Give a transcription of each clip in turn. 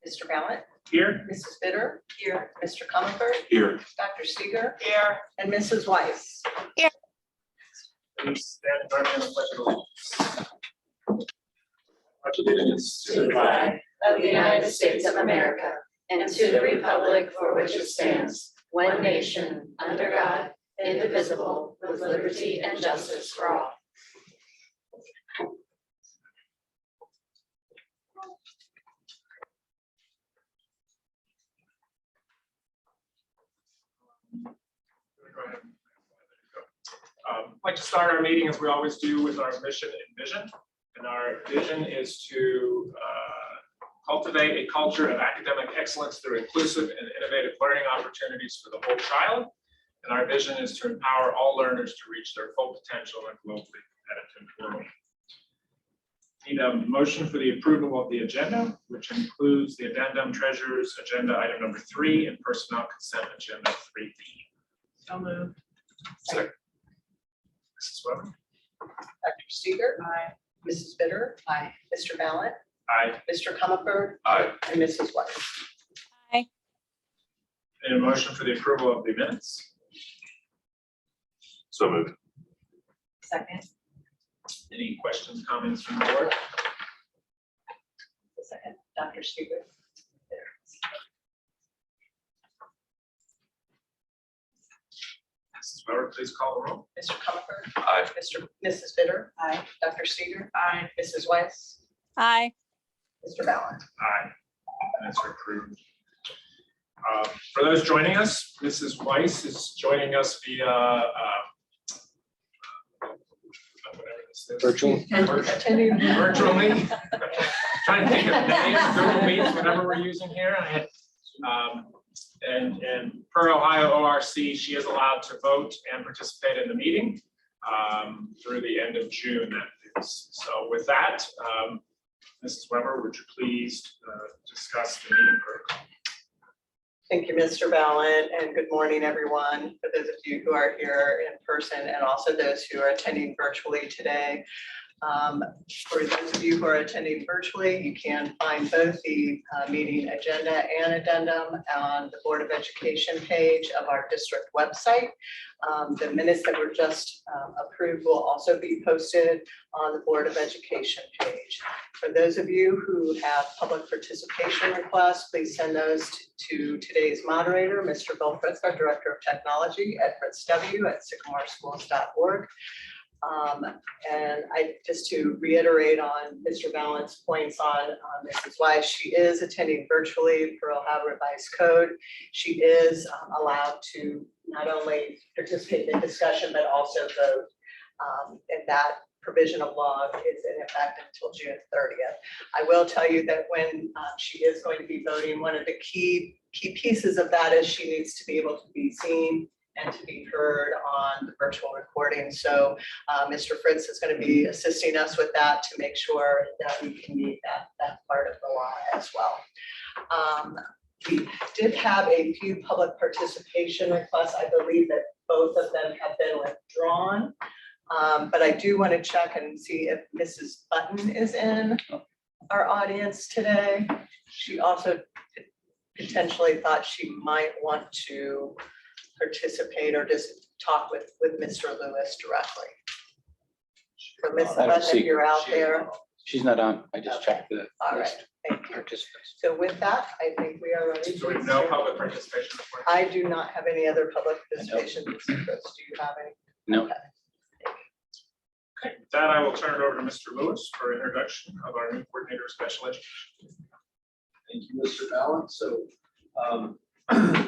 Mr. Ballant, Here. Mrs. Bitter, here, Mr. Comerford, Here. Dr. Seeger, Here. and Mrs. Weiss. Please stand and join me in the pledge of allegiance. Pledge allegiance To the flag of the United States of America and to the republic for which it stands, one nation, under God, indivisible, with liberty and justice for all. I'd like to start our meeting as we always do with our mission and vision. And our vision is to cultivate a culture of academic excellence through inclusive and innovative learning opportunities for the whole child. And our vision is to empower all learners to reach their full potential in a globally competitive world. Need a motion for the approval of the agenda, which includes the addendum treasurer's agenda item number 3 and personnel consent agenda 3B. So moved. Second. Mrs. Weber? Dr. Seeger. Aye. Mrs. Bitter. Aye. Mr. Ballant, Aye. Mr. Comerford, Aye. and Mrs. Weiss. Need a motion for the approval of the minutes? So moved. Second. Any questions, comments from the board? Second. Dr. Seeger. Mrs. Weber, please call the roll. Mr. Comerford. Aye. Mrs. Bitter. Aye. Dr. Seeger. Aye. Mrs. Weiss. Aye. Mr. Ballant. Aye. Minutes are approved. For those joining us, Mrs. Weiss is joining us via whatever this is. Virtual. Attending. Virtually. Trying to think of names, Google Meets, whatever we're using here. I had, and per Ohio ORC, she is allowed to vote and participate in the meeting through the end of June. That is. So with that, Mrs. Weber, would you please discuss the meeting protocol? Thank you, Mr. Ballant, and good morning, everyone. For those of you who are here in person and also those who are attending virtually today. For those of you who are attending virtually, you can find both the meeting agenda and addendum on the Board of Education page of our district website. The minutes that were just approved will also be posted on the Board of Education page. For those of you who have public participation requests, please send those to today's moderator, Mr. Bill Fritz, our Director of Technology at fritzw@sycamoreschools.org. And just to reiterate on Mr. Ballant's points on Mrs. Weiss, she is attending virtually per Ohio Revised Code. She is allowed to not only participate in the discussion, but also vote. And that provision of law is in effect until June 30th. I will tell you that when she is going to be voting, one of the key pieces of that is she needs to be able to be seen and to be heard on the virtual recording. So Mr. Fritz is going to be assisting us with that to make sure that we can meet that part of the law as well. We did have a few public participation requests. I believe that both of them have been withdrawn. But I do want to check and see if Mrs. Button is in our audience today. She also potentially thought she might want to participate or just talk with Mr. Lewis directly. So Ms. I don't Button, see- if you're out there. She's not on. I just checked the All right, list thank of you. participants. So with that, I think we are ready. So we to have no start. public participation report. I do not have any other public participation. Mr. Fritz, do you have any? No. Okay. Okay, with that, I will turn it over to Mr. Lewis for introduction of our new coordinator of special education. Thank you, Mr. Ballant. So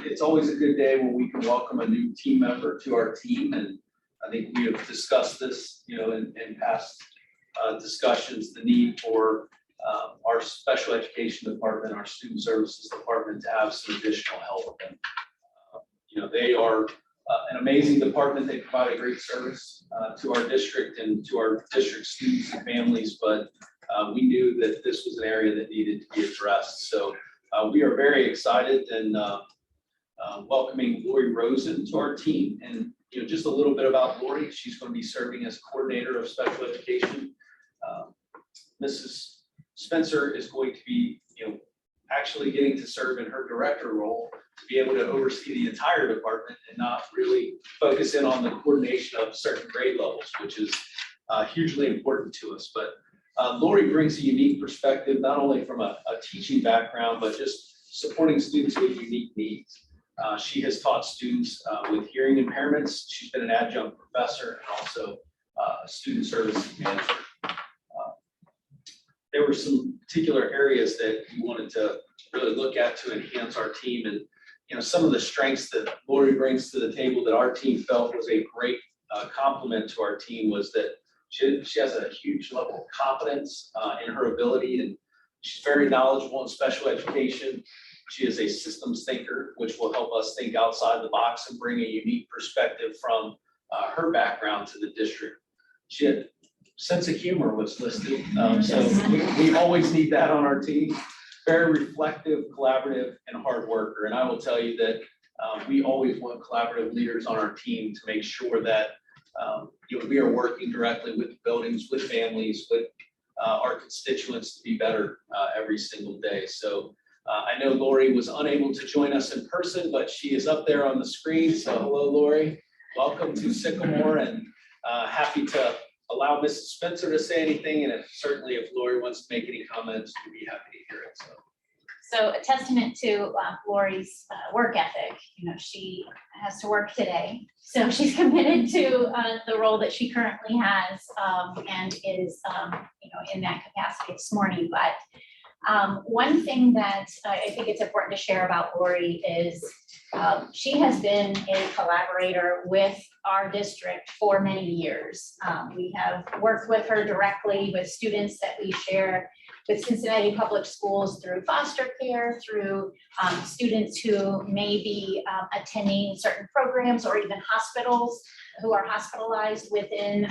it's always a good day when we can welcome a new team member to our team. And I think we have discussed this, in past discussions, the need for our special education department, our student services department to have some additional help. And, they are an amazing department. They provide a great service to our district and to our district students and families, but we knew that this was an area that needed to be addressed. So we are very excited and welcoming Lori Rosen to our team. And just a little bit about Lori. She's going to be serving as coordinator of special education. Mrs. Spencer is going to be actually getting to serve in her director role, to be able to oversee the entire department and not really focus in on the coordination of certain grade levels, which is hugely important to us. But Lori brings a unique perspective, not only from a teaching background, but just supporting students with unique needs. She has taught students with hearing impairments. She's been an adjunct professor and also a student service manager. There were some particular areas that we wanted to really look at to enhance our team. And some of the strengths that Lori brings to the table that our team felt was a great compliment to our team was that she has a huge level of confidence in her ability, and she's very knowledgeable in special education. She is a systems thinker, which will help us think outside the box and bring a unique perspective from her background to the district. She had sense of humor was listed, so we always need that on our team. Very reflective, collaborative, and hard worker. And I will tell you that we always want collaborative leaders on our team to make sure that we are working directly with the buildings, with families, with our constituents to be better every single day. So I know Lori was unable to join us in person, but she is up there on the screen. So hello, Lori. Welcome to Sycamore, and happy to allow Mrs. Spencer to say anything. And certainly if Lori wants to make any comments, we'd be happy to hear it. So a testament to Lori's work ethic. She has to work today, so she's committed to the role that she currently has, and is in that capacity this morning. But one thing that I think it's important to share about Lori is she has been a collaborator with our district for many years. We have worked with her directly with students that we share with Cincinnati Public Schools through foster care, through students who may be attending certain programs, or even hospitals who are hospitalized within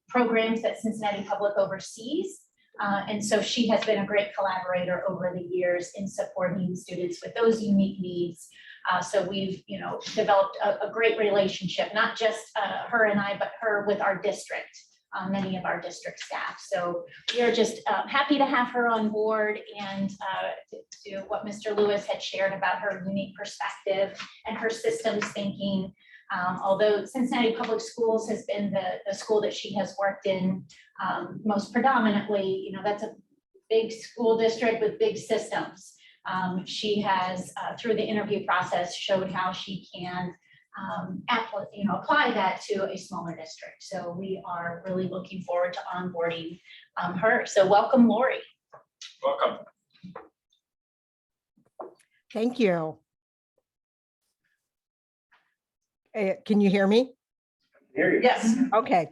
programs that Cincinnati Public oversees. And so she has been a great collaborator over the years in supporting students with those unique needs. So we've, developed a great relationship, not just her and I, but her with our district, many of our district staff. So we are just happy to have her on board, and to what Mr. Lewis had shared about her unique perspective and her systems thinking. Although Cincinnati Public Schools has been the school that she has worked in most predominantly, that's a big school district with big systems. She has, through the interview process, showed how she can apply that to a smaller district. So we are really looking forward to onboarding her. So welcome, Lori. Welcome. Thank you. Can you hear me? Hear you. Yes. Okay.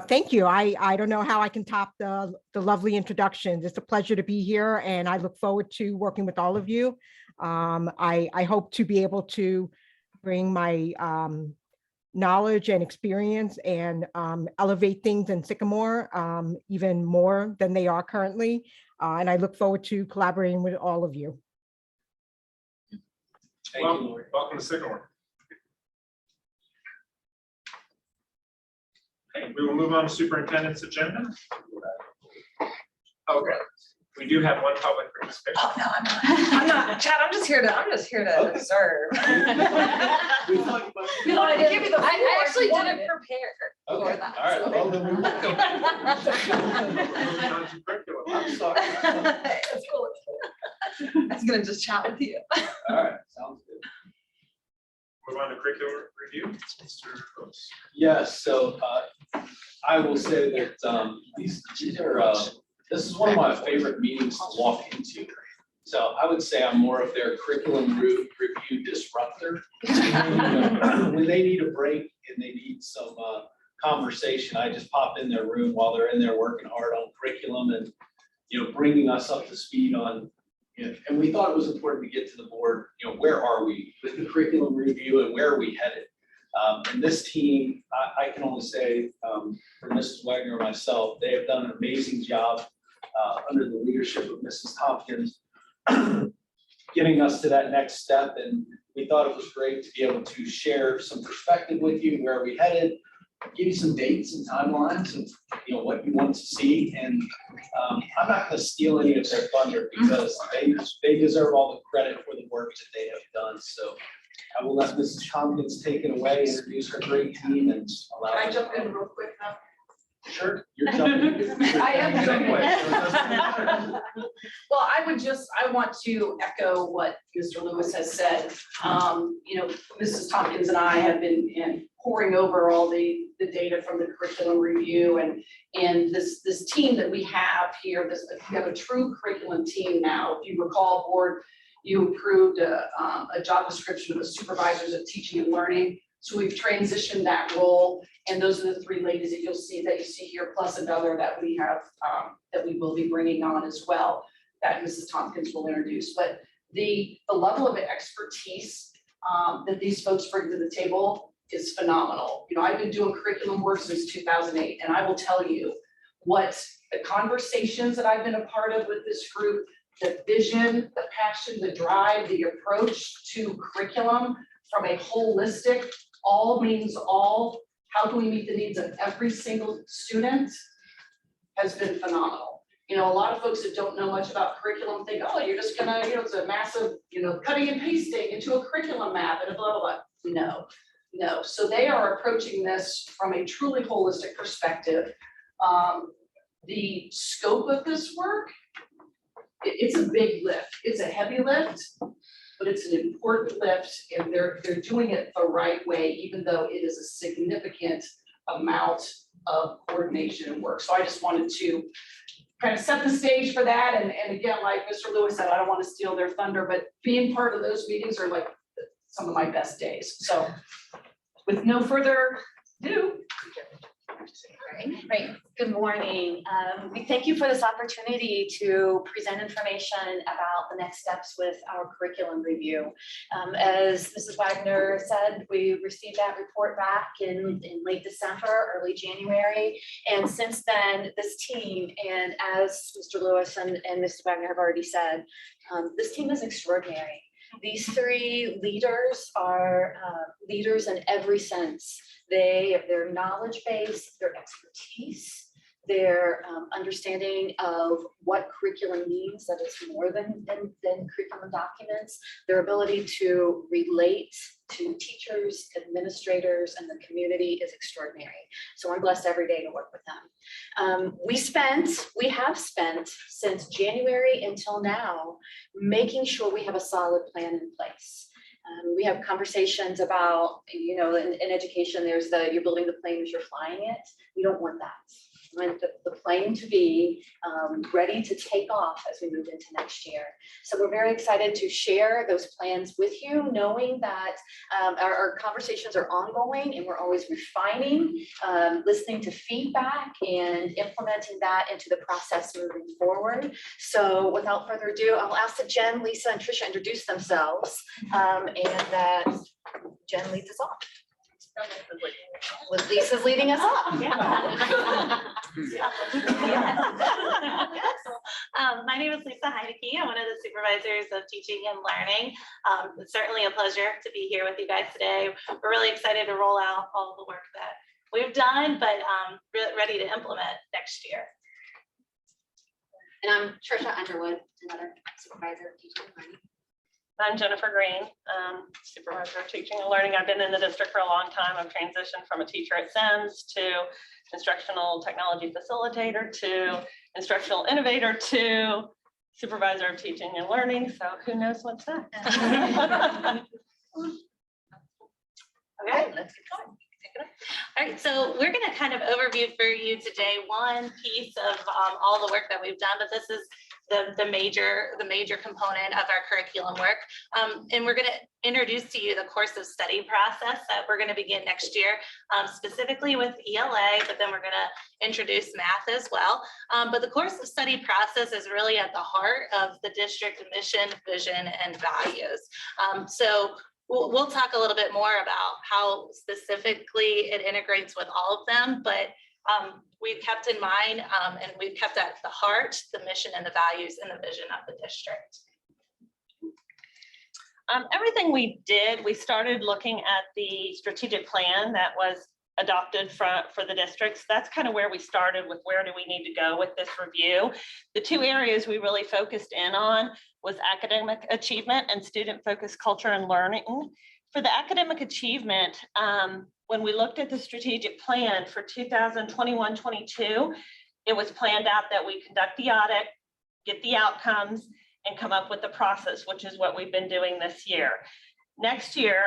Thank you. I don't know how I can top the lovely introductions. It's a pleasure to be here, and I look forward to working with all of you. I hope to be able to bring my knowledge and experience and elevate things in Sycamore even more than they are currently. And I look forward to collaborating with all of you. Thank you, Lori. Welcome to Sycamore. Okay, we will move on to superintendent's agenda. Okay, we do have one public participation. Oh, no, I'm not, Chad, I'm just here to observe. We thought you might- We wanted to give you the floor. I actually if you wanted didn't it. prepare Okay, for that. all right. Well, then we will. Moving on to curriculum. I'm sorry. It's cool. I was gonna just chat with you. All right, sounds good. Move on to curriculum review. Mr. Gross. Yes, so I will say that these are, this is one of my favorite meetings to walk into. So I would say I'm more of their curriculum review disruptor. When they need a break and they need some conversation, I just pop in their room while they're in there working hard on curriculum and, bringing us up to speed on. And we thought it was important to get to the board, where are we with the curriculum review and where are we headed? And this team, I can only say for Mrs. Wagner and myself, they have done an amazing job under the leadership of Mrs. Tompkins, getting us to that next step. And we thought it was great to be able to share some perspective with you, where are we headed, give you some dates and timelines of, you know, what you want to see. And I'm not gonna steal any of their thunder because they deserve all the credit for the work that they have done. So I will let Mrs. Tompkins take it away, introduce her great team and allow. Can I jump in real quick now? Sure, you're jumping. I am jumping. Anyway, Well, I want to echo what Mr. Lewis has said. You know, Mrs. Tompkins and I have been poring over all the data from the curriculum review and this team that we have here, we have a true curriculum team now. If you recall, board, you approved a job description of the supervisors of teaching and learning. So we've transitioned that role, and those are the three ladies that you see here, plus another that we have, that we will be bringing on as well, that Mrs. Tompkins will introduce. But the level of expertise that these folks bring to the table is phenomenal. You know, I've been doing curriculum work since 2008, and I will tell you what the conversations that I've been a part of with this group, the vision, the passion, the drive, the approach to curriculum from a holistic, all means all, how can we meet the needs of every single student, has been phenomenal. You know, a lot of folks that don't know much about curriculum think, oh, you're just gonna, you know, it's a massive, you know, cutting and pasting into a curriculum map and blah, blah, blah. No. So they are approaching this from a truly holistic perspective. The scope of this work, it's a big lift. It's a heavy lift, but it's an important lift, and they're doing it the right way, even though it is a significant amount of coordination and work. So I just wanted to kind of set the stage for that. And again, like Mr. Lewis said, I don't want to steal their thunder, but being part of those meetings are like some of my best days. So with no further ado. Great. Good morning. We thank you for this opportunity to present information about the next steps with our curriculum review. As Mrs. Wagner said, we received that report back in late December, early January. And since then, this team, and as Mr. Lewis and Mrs. Wagner have already said, this team is extraordinary. These three leaders are leaders in every sense. Their knowledge base, their expertise, their understanding of what curriculum means, that it's more than curriculum documents, their ability to relate to teachers, administrators, and the community is extraordinary. So I'm blessed every day to work with them. We have spent since January until now, making sure we have a solid plan in place. We have conversations about, you know, in education, there's you're building the plane as you're flying it. We don't want that. We want the plane to be ready to take off as we move into next year. So we're very excited to share those plans with you, knowing that our conversations are ongoing and we're always refining, listening to feedback and implementing that into the process moving forward. So without further ado, I'll ask that Jen, Lisa, and Tricia introduce themselves, and that Jen leads us off. With Lisa's leading us off. My name is Lisa Heineke. I'm one of the supervisors of teaching and learning. It's certainly a pleasure to be here with you guys today. We're really excited to roll out all the work that we've done, but ready to implement next year. And I'm Tricia Underwood, another supervisor of teaching and learning. I'm Jennifer Green, supervisor of teaching and learning. I've been in the district for a long time. I've transitioned from a teacher at SENS to instructional technology facilitator to instructional innovator to supervisor of teaching and learning. So who knows what's next? Okay, let's get going. All right, so we're going to kind of overview for you today one piece of all the work that we've done, but this is the major component of our curriculum work. And we're going to introduce to you the course of study process that we're going to begin next year, specifically with ELA, but then we're going to introduce math as well. But the course of study process is really at the heart of the district mission, vision, and values. So we'll talk a little bit more about how specifically it integrates with all of them, but we've kept in mind and we've kept at the heart the mission and the values and the vision of the district. Everything we did, we started looking at the strategic plan that was adopted for the districts. That's kind of where we started with where do we need to go with this review. The two areas we really focused in on was academic achievement and student-focused culture and learning. For the academic achievement, when we looked at the strategic plan for 2021-22, it was planned out that we conduct the audit, get the outcomes, and come up with the process, which is what we've been doing this year. Next year,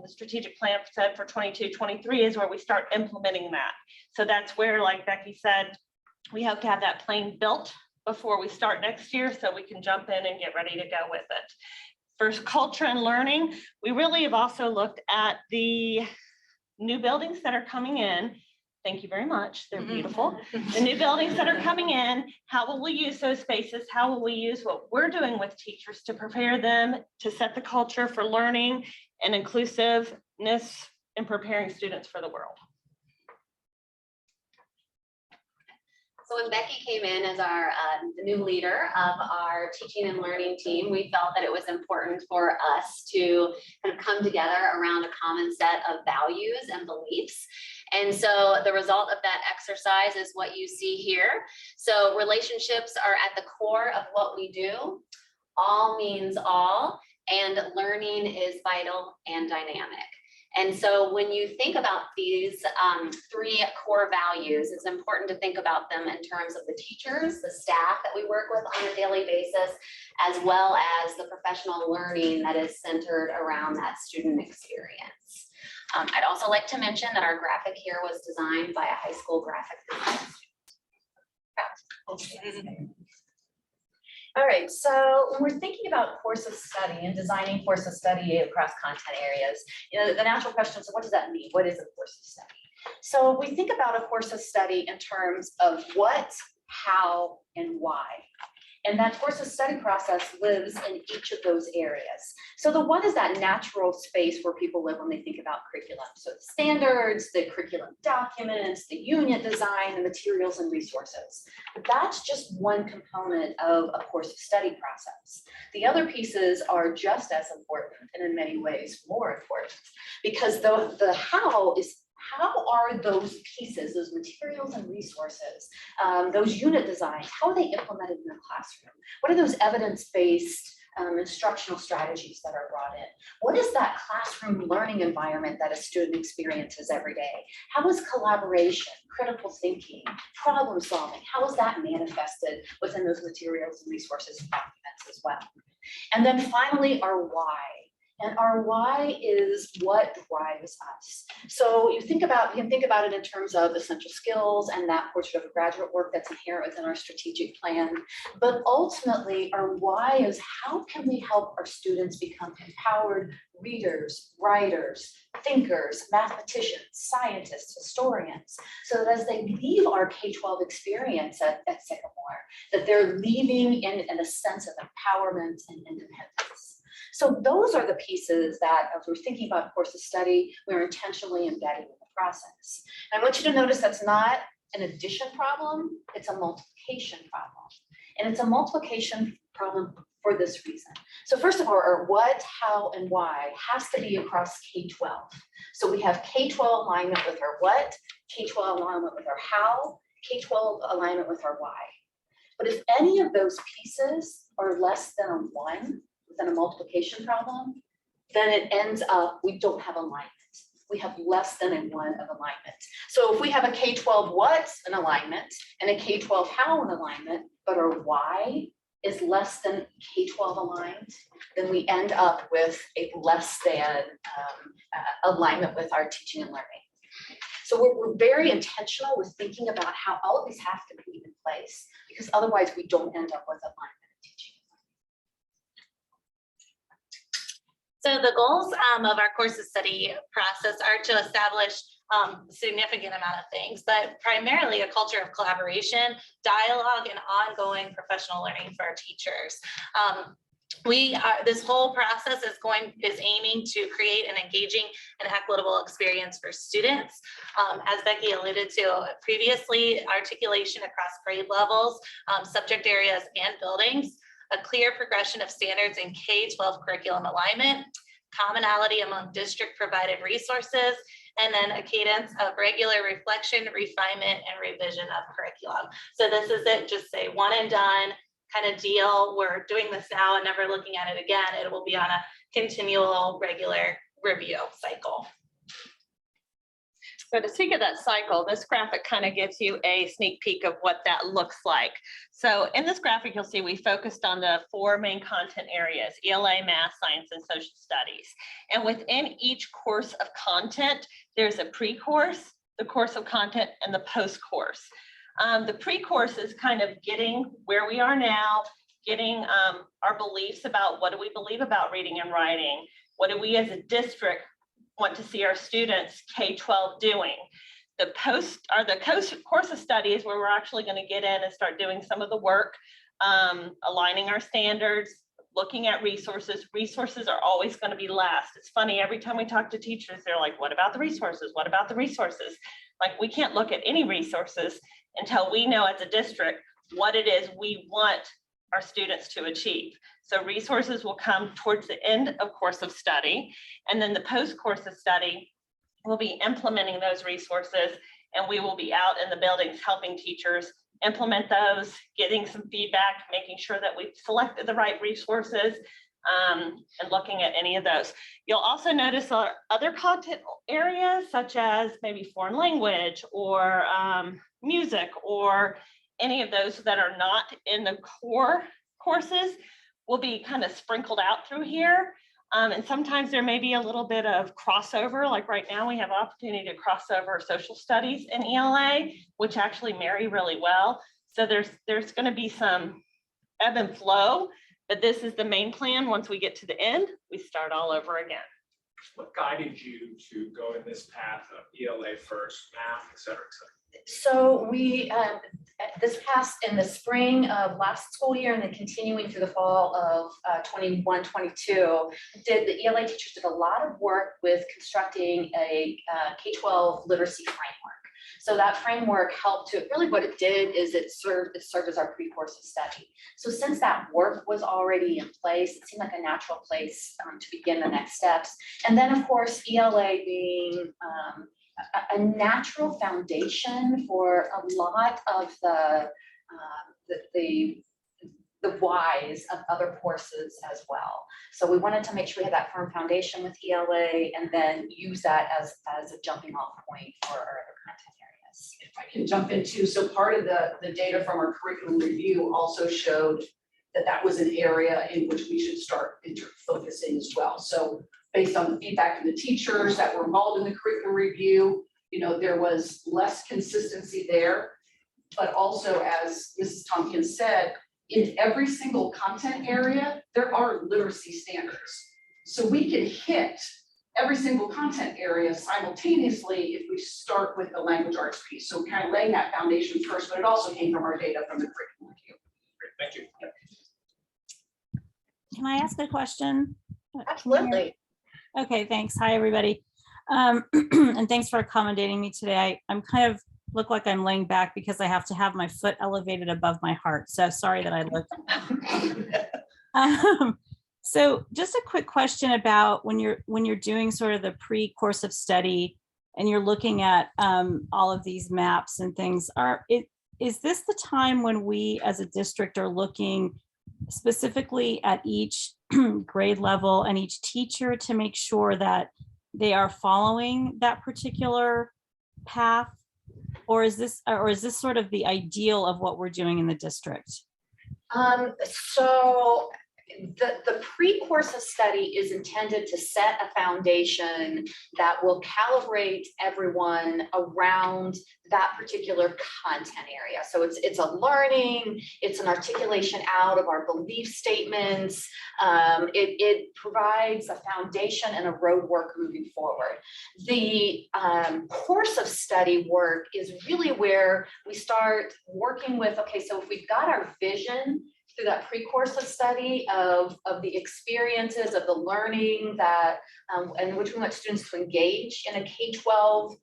the strategic plan said for 22-23 is where we start implementing that. So that's where, like Becky said, we hope to have that plan built before we start next year so we can jump in and get ready to go with it. For culture and learning, we really have also looked at the new buildings that are coming in. Thank you very much. They're beautiful. The new buildings that are coming in, how will we use those spaces? How will we use what we're doing with teachers to prepare them to set the culture for learning and inclusiveness and preparing students for the world? So when Becky came in as our the new leader of our teaching and learning team, we felt that it was important for us to kind of come together around a common set of values and beliefs. And so the result of that exercise is what you see here. So relationships are at the core of what we do. All means all, and learning is vital and dynamic. And so when you think about these three core values, it's important to think about them in terms of the teachers, the staff that we work with on a daily basis, as well as the professional learning that is centered around that student experience. I'd also like to mention that our graphic here was designed by a high school graphic designer. All right, so when we're thinking about course of study and designing course of study across content areas, you know, the natural question is, what does that mean? What is a course of study? So we think about a course of study in terms of what, how, and why. And that course of study process lives in each of those areas. So the what is that natural space where people live when they think about curriculum. So the standards, the curriculum documents, the unit design, the materials and resources. But that's just one component of a course of study process. The other pieces are just as important and in many ways more important, because the how is, how are those pieces, those materials and resources, those unit designs, how are they implemented in the classroom? What are those evidence-based instructional strategies that are brought in? What is that classroom learning environment that a student experiences every day? How is collaboration, critical thinking, problem solving, how is that manifested within those materials and resources and documents as well? And then finally, our why. And our why is what drives us. So you can think about it in terms of essential skills and that portion of graduate work that's inherent within our strategic plan. But ultimately, our why is how can we help our students become empowered readers, writers, thinkers, mathematicians, scientists, historians, so that as they leave our K-12 experience at Sycamore, that they're leaving in a sense of empowerment and independence. So those are the pieces that, as we're thinking about course of study, we're intentionally embedding in the process. And I want you to notice that's not an addition problem, it's a multiplication problem. And it's a multiplication problem for this reason. So first of all, our what, how, and why has to be across K-12. So we have K-12 alignment with our what, K-12 alignment with our how, K-12 alignment with our why. But if any of those pieces are less than a 1, within a multiplication problem, then it ends up, we don't have alignment. We have less than a 1 of alignment. So if we have a K-12 what an alignment and a K-12 how an alignment, but our why is less than K-12 aligned, then we end up with a less than alignment with our teaching and learning. So we're very intentional with thinking about how all of these have to be in place, because otherwise we don't end up with alignment in teaching. So the goals of our course of study process are to establish a significant amount of things, but primarily a culture of collaboration, dialogue, and ongoing professional learning for our teachers. This whole process is aiming to create an engaging and equitable experience for students. As Becky alluded to previously, articulation across grade levels, subject areas, and buildings, a clear progression of standards in K-12 curriculum alignment, commonality among district provided resources, and then a cadence of regular reflection, refinement, and revision of curriculum. So this isn't just say one and done kind of deal. We're doing this now and never looking at it again. It will be on a continual, regular review cycle. So to speak of that cycle, this graphic kind of gives you a sneak peek of what that looks like. So in this graphic, you'll see we focused on the 4 main content areas: ELA, math, science, and social studies. And within each course of content, there's a pre-course, the course of content, and the post-course. The pre-course is kind of getting where we are now, getting our beliefs about what do we believe about reading and writing, what do we as a district want to see our students K-12 doing. The course of studies where we're actually going to get in and start doing some of the work, aligning our standards, looking at resources. Resources are always going to be last. It's funny, every time we talk to teachers, they're like, what about the resources? What about the resources? Like, we can't look at any resources until we know as a district what it is we want our students to achieve. So resources will come towards the end of course of study, and then the post course of study will be implementing those resources, and we will be out in the buildings helping teachers implement those, getting some feedback, making sure that we've selected the right resources, and looking at any of those. You'll also notice our other content areas, such as maybe foreign language or music, or any of those that are not in the core courses will be kind of sprinkled out through here. And sometimes there may be a little bit of crossover, like right now we have opportunity to cross over social studies and ELA, which actually marry really well. So there's going to be some ebb and flow, but this is the main plan. Once we get to the end, we start all over again. What guided you to go in this path of ELA first, math, et cetera, et cetera? So we, in the spring of last school year and then continuing through the fall of 21-22, the ELA teachers did a lot of work with constructing a K-12 literacy framework. So that framework helped to, really what it did is it served as our pre-course of study. So since that work was already in place, it seemed like a natural place to begin the next steps. And then of course, ELA being a natural foundation for a lot of the whys of other courses as well. So we wanted to make sure we had that firm foundation with ELA and then use that as a jumping off point for our other content areas. If I can jump in too, so part of the data from our curriculum review also showed that was an area in which we should start focusing as well. So based on the feedback from the teachers that were involved in the curriculum review, there was less consistency there, but also as Mrs. Tompkins said, in every single content area, there are literacy standards. So we can hit every single content area simultaneously if we start with the language arts piece. So kind of laying that foundation first, but it also came from our data from the curriculum review. Great, thank you. Can I ask a question? Absolutely. Okay, thanks. Hi, everybody. And thanks for accommodating me today. I'm kind of look like I'm laying back because I have to have my foot elevated above my heart. So sorry that I look. So just a quick question about when you're doing sort of the pre-course of study and you're looking at all of these maps and things. Is this the time when we as a district are looking specifically at each grade level and each teacher to make sure that they are following that particular path? Or is this sort of the ideal of what we're doing in the district? So the pre-course of study is intended to set a foundation that will calibrate everyone around that particular content area. So it's a learning, it's an articulation out of our belief statements. It provides a foundation and a roadwork moving forward. The course of study work is really where we start working with, okay, so if we've got our vision through that pre-course of study of the experiences of the learning that and which we want students to engage in a K-12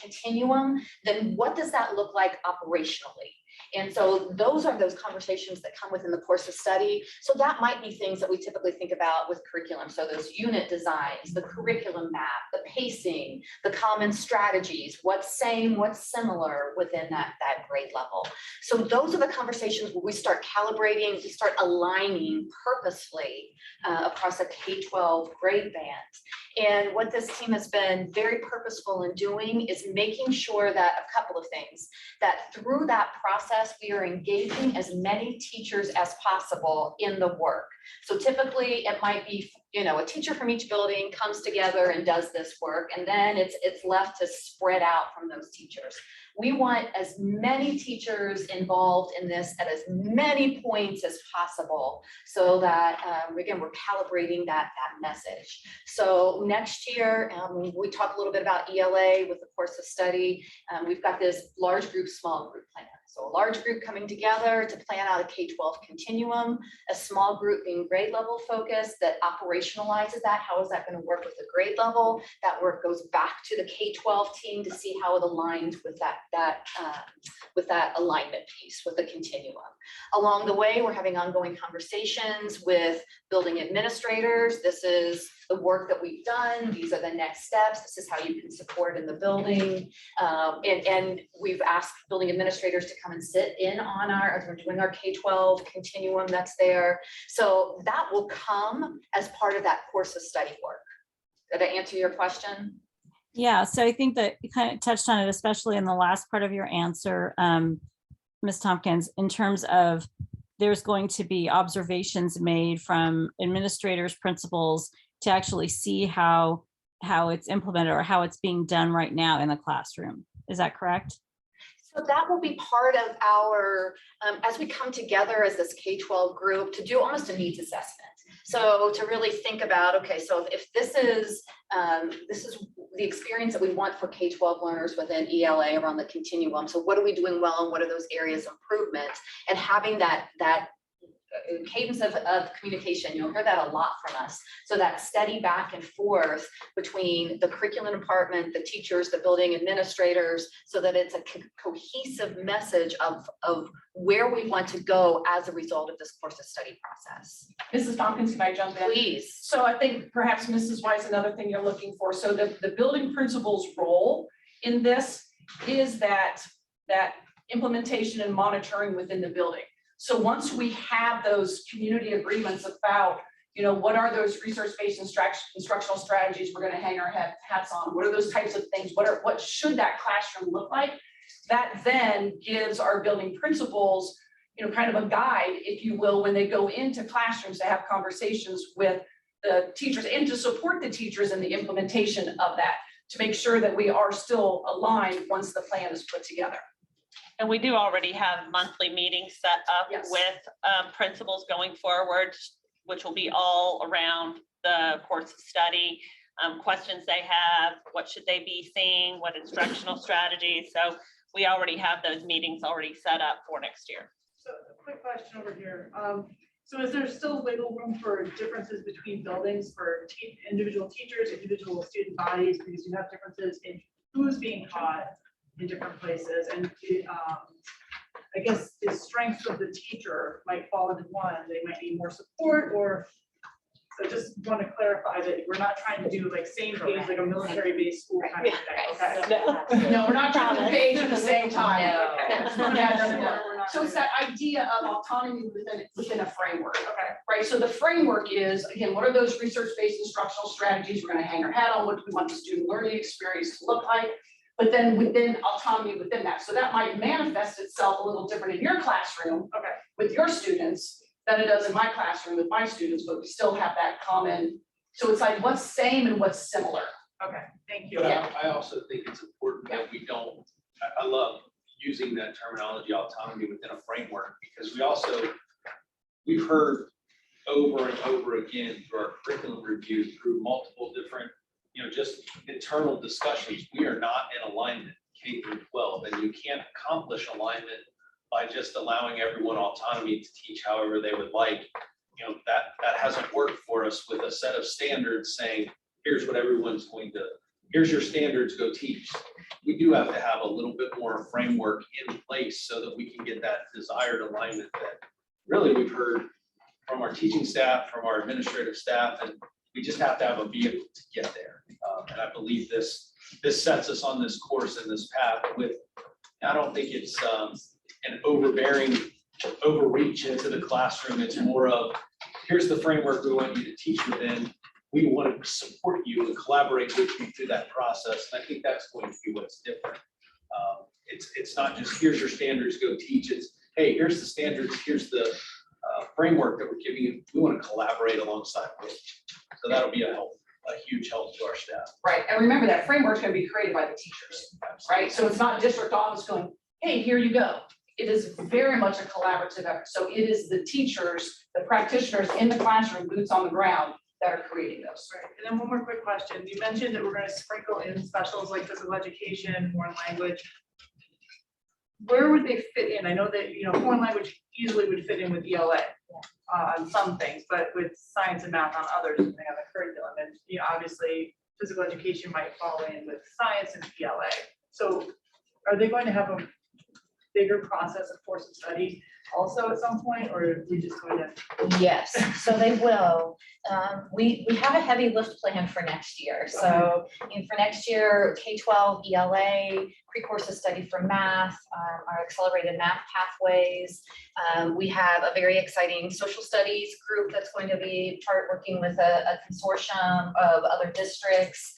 continuum, then what does that look like operationally? And so those are those conversations that come within the course of study. So that might be things that we typically think about with curriculum. So those unit designs, the curriculum map, the pacing, the common strategies, what's same, what's similar within that grade level. So those are the conversations where we start calibrating, we start aligning purposefully across a K-12 grade band. And what this team has been very purposeful in doing is making sure that a couple of things, that through that process, we are engaging as many teachers as possible in the work. So typically it might be, you know, a teacher from each building comes together and does this work, and then it's left to spread out from those teachers. We want as many teachers involved in this at as many points as possible, so that, again, we're calibrating that message. So next year, we talk a little bit about ELA with the course of study. We've got this large group, small group plan. So a large group coming together to plan out a K-12 continuum, a small group being grade level focused that operationalizes that. How is that going to work with the grade level? That work goes back to the K-12 team to see how it aligns with that alignment piece with the continuum. Along the way, we're having ongoing conversations with building administrators. This is the work that we've done. These are the next steps. This is how you can support in the building. And we've asked building administrators to come and sit in on as we're doing our K-12 continuum that's there. So that will come as part of that course of study work. Did I answer your question? Yeah, so I think that you kind of touched on it, especially in the last part of your answer, Ms. Tompkins, in terms of there's going to be observations made from administrators, principals, to actually see how it's implemented or how it's being done right now in the classroom. Is that correct? So that will be part of our, as we come together as this K-12 group to do almost a needs assessment. So to really think about, okay, so if this is the experience that we want for K-12 learners within ELA around the continuum. So what are we doing well and what are those areas of improvement? And having that cadence of communication, you'll hear that a lot from us. So that steady back and forth between the curriculum department, the teachers, the building administrators, so that it's a cohesive message of where we want to go as a result of this course of study process. Mrs. Tompkins, can I jump in? Please. So I think perhaps Mrs. Weiss, another thing you're looking for. So the building principal's role in this is that implementation and monitoring within the building. So once we have those community agreements about, you know, what are those research-based instructional strategies we're going to hang our hats on? What are those types of things? What should that classroom look like? That then gives our building principals, you know, kind of a guide, if you will, when they go into classrooms to have conversations with the teachers and to support the teachers in the implementation of that, to make sure that we are still aligned once the plan is put together. And we do already have monthly meetings set up Yes. with principals going forward, which will be all around the course of study, questions they have, what should they be seeing, what instructional strategies. So we already have those meetings already set up for next year. So a quick question over here. So is there still wiggle room for differences between buildings for individual teachers, individual student bodies, because you have differences in who's being taught in different places, and I guess the strengths of the teacher might fall into one. They might need more support, or so just want to clarify that we're not trying to do like same page like a military-based school kind of thing. Okay. No, we're not trying to page at the same time. No. Okay. So it's that idea of autonomy within a framework. Okay. Right. So the framework is, again, what are those research-based instructional strategies we're going to hang our hat on? What do we want the student learning experience to look like? But then within autonomy within that. So that might manifest itself a little different in your classroom, okay, with your students than it does in my classroom with my students, but we still have that common. So it's like what's same and what's similar. Okay, thank you. But I also think it's important that we don't, I love using that terminology autonomy within a framework, because we've heard over and over again through our curriculum review, through multiple different, you know, just internal discussions, we are not in alignment K through 12, and you can't accomplish alignment by just allowing everyone autonomy to teach however they would like. You know, that hasn't worked for us with a set of standards saying, here's what everyone's going to here's your standards, go teach. We do have to have a little bit more framework in place so that we can get that desired alignment that really we've heard from our teaching staff, from our administrative staff, and we just have to have a vehicle to get there. And I believe this sets us on this course and this path with, I don't think it's an overbearing overreach into the classroom. It's more of, here's the framework we want you to teach within. We want to support you and collaborate with you through that process. And I think that's going to be what's different. It's not just, here's your standards, go teach. It's, hey, here's the standards, here's the framework that we're giving you. We want to collaborate alongside with you. So that'll be a huge help to our staff. Right, and remember that framework's gonna be created by the teachers, right? So it's not district office going, hey, here you go. It is very much a collaborative effort. So it is the teachers, the practitioners in the classroom, boots on the ground, that are creating those. Right, and then one more quick question. You mentioned that we're gonna sprinkle in specials like physical education, foreign language. Where would they fit in? I know that, you know, foreign language easily would fit in with ELA on some things, but with science and math on others, depending on the curriculum. And, you know, obviously, physical education might fall in with science and ELA. So are they going to have a bigger process of course of study also at some point, or are we just going to? Yes, so they will. We have a heavy lift plan for next year. So for next year, K-12, ELA, pre-course of study for math, our accelerated math pathways. We have a very exciting social studies group that's going to be working with a consortium of other districts.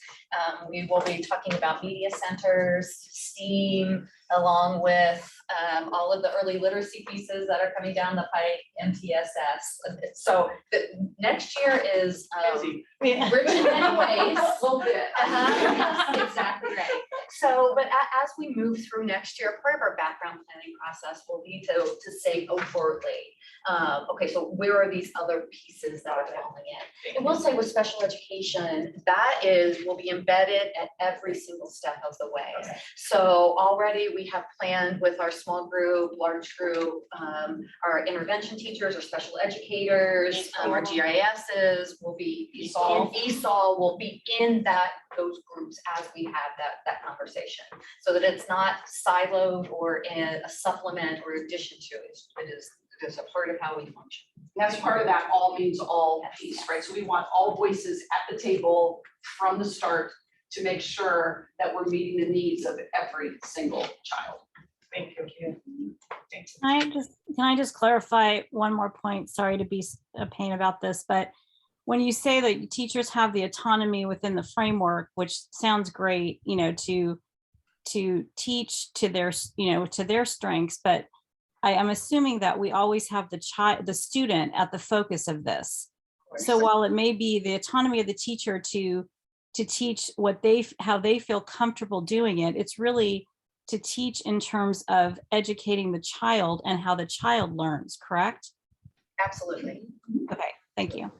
We will be talking about media centers, STEAM, along with all of the early literacy pieces that are coming down the pike, MTSS. So next year is rich in many ways. A little bit. Exactly right. So, but as we move through next year, part of our background planning process will be to say overtly, okay, so where are these other pieces that are falling in? And we'll say with special education, that will be embedded at every single step of the way. Okay. So already we have planned with our small group, large group, our intervention teachers, our special educators, our GISs will be ESOL will be in those groups as we have that conversation, so that it's not siloed or a supplement or addition to it. It is a part of how we function. That's part of that all means all piece, right? So we want all voices at the table from the start to make sure that we're meeting the needs of every single child. Thank you. Thanks. Can I just clarify one more point? Sorry to be a pain about this, but when you say that teachers have the autonomy within the framework, which sounds great, you know, to teach to their, you know, to their strengths, but I am assuming that we always have the student at the focus of this. So while it may be the autonomy of the teacher to teach how they feel comfortable doing it, it's really to teach in terms of educating the child and how the child learns, correct? Absolutely. Okay, thank you.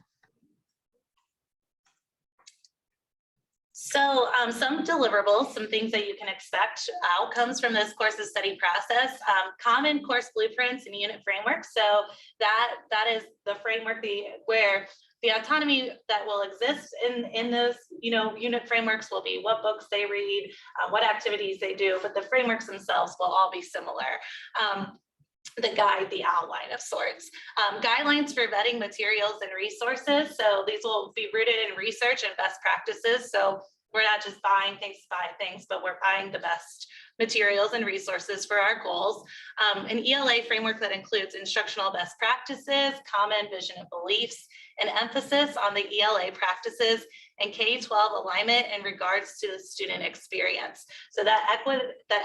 So some deliverables, some things that you can expect, outcomes from this course of study process, common course blueprints and unit frameworks. So that is the framework where the autonomy that will exist in those, you know, unit frameworks will be what books they read, what activities they do, but the frameworks themselves will all be similar. The guide, the outline of sorts. Guidelines for vetting materials and resources. So these will be rooted in research and best practices. So we're not just buying things to buy things, but we're buying the best materials and resources for our goals. An ELA framework that includes instructional best practices, common vision and beliefs, and emphasis on the ELA practices and K-12 alignment in regards to the student experience. So that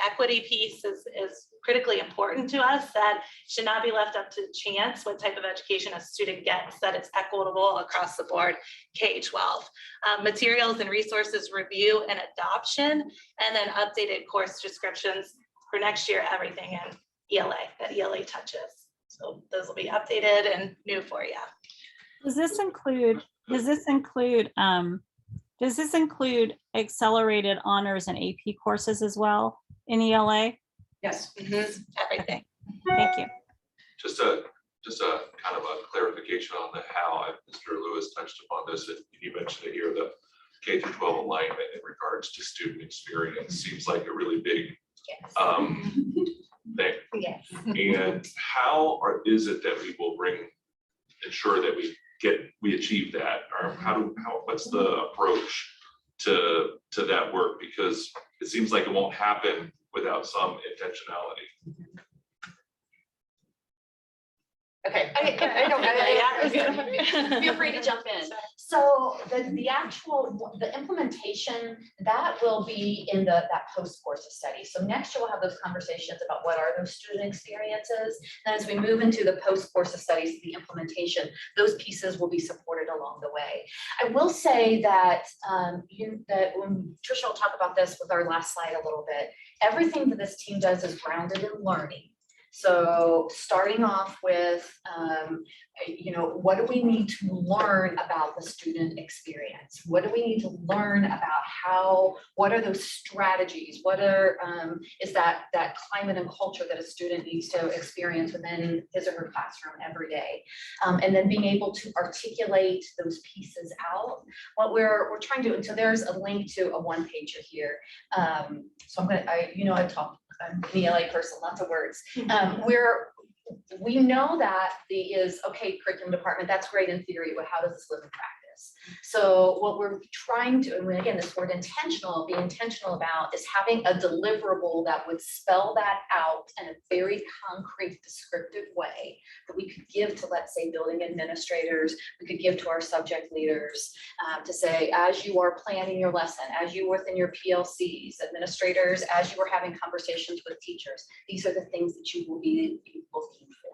equity piece is critically important to us. That should not be left up to chance what type of education a student gets, that it's equitable across the board, K-12. Materials and resources review and adoption, and then updated course descriptions for next year, everything in ELA that ELA touches. So those will be updated and new for you. Does this include accelerated honors and AP courses as well in ELA? Yes. Everything. Thank you. Just a kind of a clarification on the how. Mr. Lewis touched upon this, and you mentioned it here, K through 12 alignment in regards to student experience seems like a really big Yes. thing. Yes. And how is it that we will ensure that we achieve that? Or what's the approach to that work? Because it seems like it won't happen without some intentionality. Okay, feel free to jump in. So the implementation, that will be in that post-course of study. So next year we'll have those conversations about what are those student experiences. And as we move into the post-course of studies, the implementation, those pieces will be supported along the way. I will say that, that when Tricia will talk about this with our last slide a little bit, everything that this team does is grounded in learning. So starting off with, what do we need to learn about the student experience? What do we need to learn about what are those strategies? What are, is that climate and culture that a student needs to experience within his or her classroom every day? And then being able to articulate those pieces out. What we're trying to, and so there's a link to a one-pager here. So I talk, I'm an ELA person, lots of words. We know that curriculum department, that's great in theory, but how does this live in practice? So what we're trying to, and again, this word be intentional about is having a deliverable that would spell that out in a very concrete, descriptive way that we could give to, let's say, building administrators, we could give to our subject leaders to say, as you are planning your lesson, as you within your PLCs, administrators, as you are having conversations with teachers, these are the things that you will be looking for.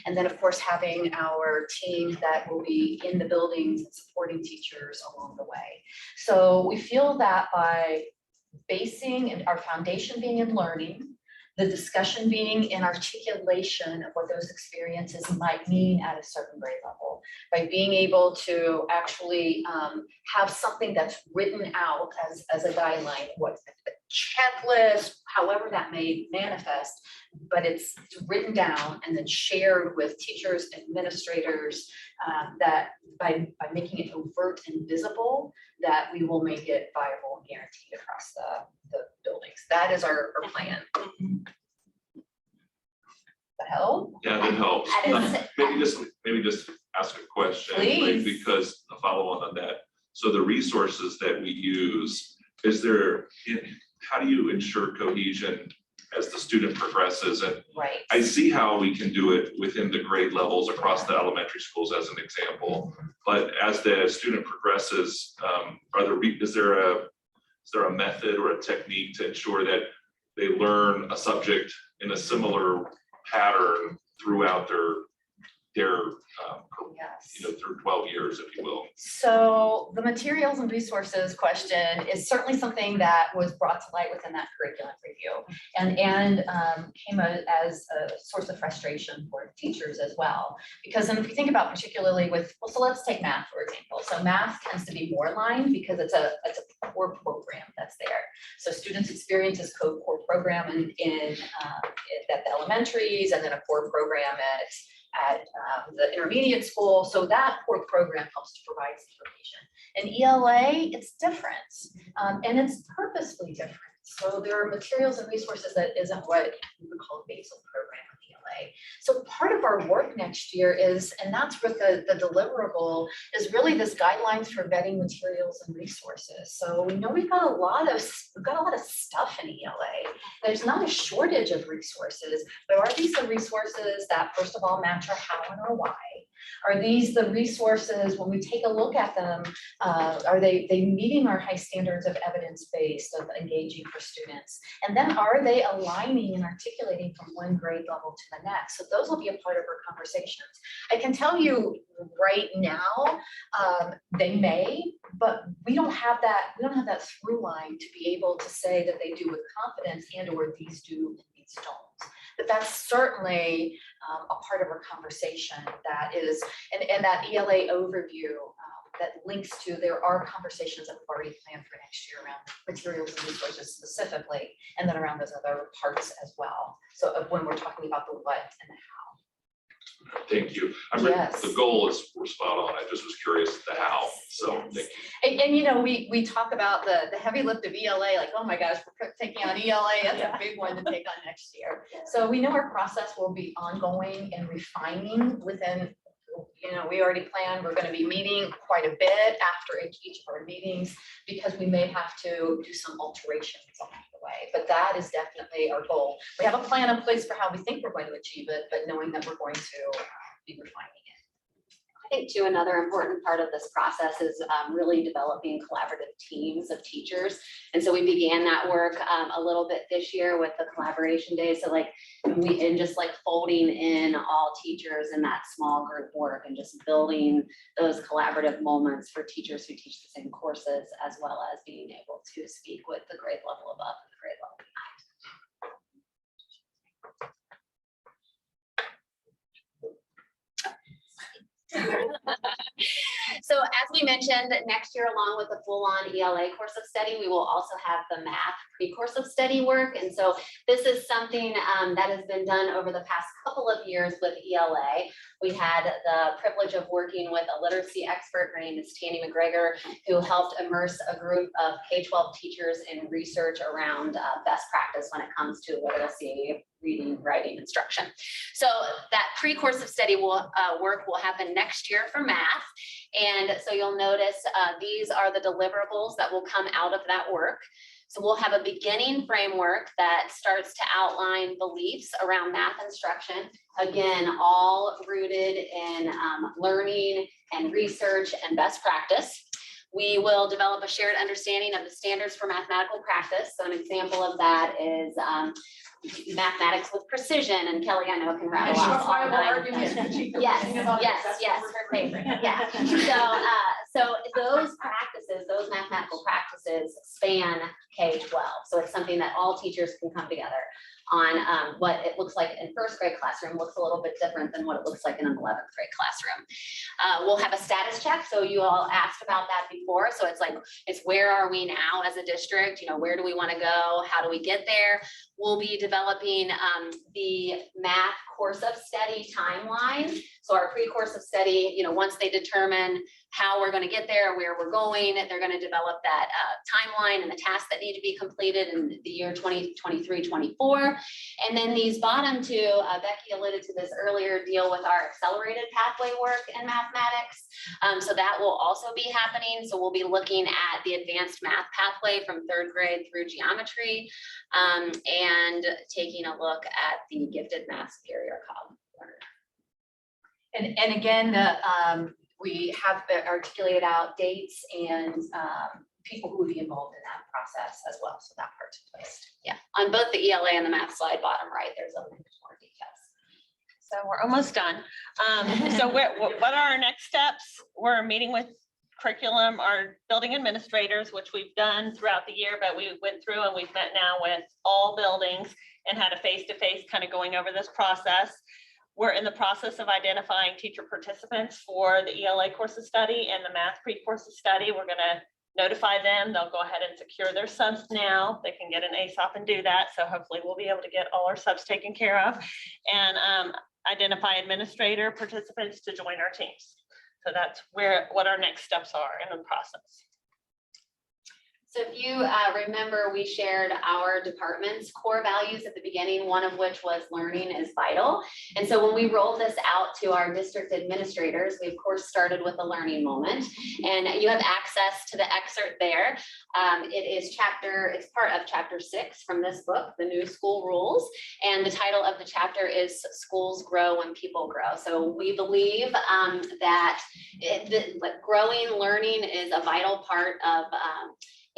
And then, of course, having our team that will be in the buildings and supporting teachers along the way. So we feel that by basing and our foundation being in learning, the discussion being in articulation of what those experiences might mean at a certain grade level, by being able to actually have something that's written out as a guideline, what's a checklist, however that may manifest, but it's written down and then shared with teachers, administrators, that by making it overt and visible, that we will make it viable and guaranteed across the buildings. That is our plan. That help? Yeah, that helps. Maybe just ask a question, Please. because a follow-on on that. So the resources that we use, how do you ensure cohesion as the student progresses? And Right. I see how we can do it within the grade levels across the elementary schools as an example, but as the student progresses, is there a method or a technique to ensure that they learn a subject in a similar pattern throughout their Yes. through 12 years, if you will? So the materials and resources question is certainly something that was brought to light within that curriculum review and came as a source of frustration for teachers as well. Because then if you think about particularly so let's take math, for example. So math tends to be more aligned because it's a core program that's there. So students experience this core program in at the elementaries and then a core program at the intermediate school. So that core program helps to provide some information. In ELA, it's different, and it's purposefully different. So there are materials and resources that isn't what we would call a basal program in ELA. So part of our work next year is, and that's with the deliverable, is really this guidelines for vetting materials and resources. So we know we've got a lot of stuff in ELA. There's not a shortage of resources, but are these the resources that first of all match our how and our why? Are these the resources, when we take a look at them, are they meeting our high standards of evidence-based, of engaging for students? And then are they aligning and articulating from one grade level to the next? So those will be a part of our conversations. I can tell you right now, they may, but we don't have that through line to be able to say that they do with confidence and or these do and these don't. But that's certainly a part of our conversation that is, and that ELA overview that links to, there are conversations that we've already planned for next year around materials and resources specifically, and then around those other parts as well. So when we're talking about the what and the how. Thank you. Yes. The goal we're spot on. I just was curious the how. So Yes. thank you. And you know, we talk about the heavy lift of ELA, like, oh my gosh, we're taking on ELA, that's a big one to take on next year. So we know our process will be ongoing and refining within, you know, we already planned, we're gonna be meeting quite a bit after each of our meetings, because we may have to do some alterations along the way, but that is definitely our goal. We have a plan in place for how we think we're going to achieve it, but knowing that we're going to be refining it. I think too, another important part of this process is really developing collaborative teams of teachers. And so we began that work a little bit this year with the collaboration days. So like just like folding in all teachers in that small group work and just building those collaborative moments for teachers who teach the same courses, as well as being able to speak with the grade level above and the grade level behind. So as we mentioned, next year, along with the full-on ELA course of study, we will also have the math pre-course of study work. And so this is something that has been done over the past couple of years with ELA. We had the privilege of working with a literacy expert. Her name is Tanny McGregor, who helped immerse a group of K-12 teachers in research around best practice when it comes to literacy, reading, writing instruction. So that pre-course of study work will happen next year for math. And so you'll notice these are the deliverables that will come out of that work. So we'll have a beginning framework that starts to outline beliefs around math instruction. Again, all rooted in learning and research and best practice. We will develop a shared understanding of the standards for mathematical practice. So an example of that is mathematics with precision, and Kelly, I know, can rattle off all nine. Yes, her favorite, yeah. So those practices, those mathematical practices span K-12. So it's something that all teachers can come together on. What it looks like in first grade classroom looks a little bit different than what it looks like in an 11th grade classroom. We'll have a status check. So you all asked about that before. So it's like, it's where are we now as a district? You know, where do we want to go? How do we get there? We'll be developing the math course of study timeline. So our pre-course of study, you know, once they determine how we're going to get there, where we're going, they're going to develop that timeline and the tasks that need to be completed in the year 2023-24. And then these bottom two, Becky alluded to this earlier, deal with our accelerated pathway work in mathematics. So that will also be happening. So we'll be looking at the advanced math pathway from 3rd grade through geometry, and taking a look at the gifted math superior column. And again, we have articulated out dates and people who would be involved in that process as well. So that part's in place. Yeah, on both the ELA and the math slide, bottom right, there's a link to more details. So we're almost done. So what are our next steps? We're meeting with curriculum, our building administrators, which we've done throughout the year, but we went through and we've met now with all buildings and had a face-to-face kind of going over this process. We're in the process of identifying teacher participants for the ELA course of study and the math pre-course of study. We're going to notify them. They'll go ahead and secure their subs now. They can get an ASOP and do that. So hopefully we'll be able to get all our subs taken care of and identify administrator participants to join our teams. So that's what our next steps are in the process. So if you remember, we shared our department's core values at the beginning, one of which was learning is vital. And so when we rolled this out to our district administrators, we of course started with a learning moment, and you have access to the excerpt there. It's part of chapter 6 from this book, The New School Rules. And the title of the chapter is Schools Grow When People Grow. So we believe that growing learning is a vital part of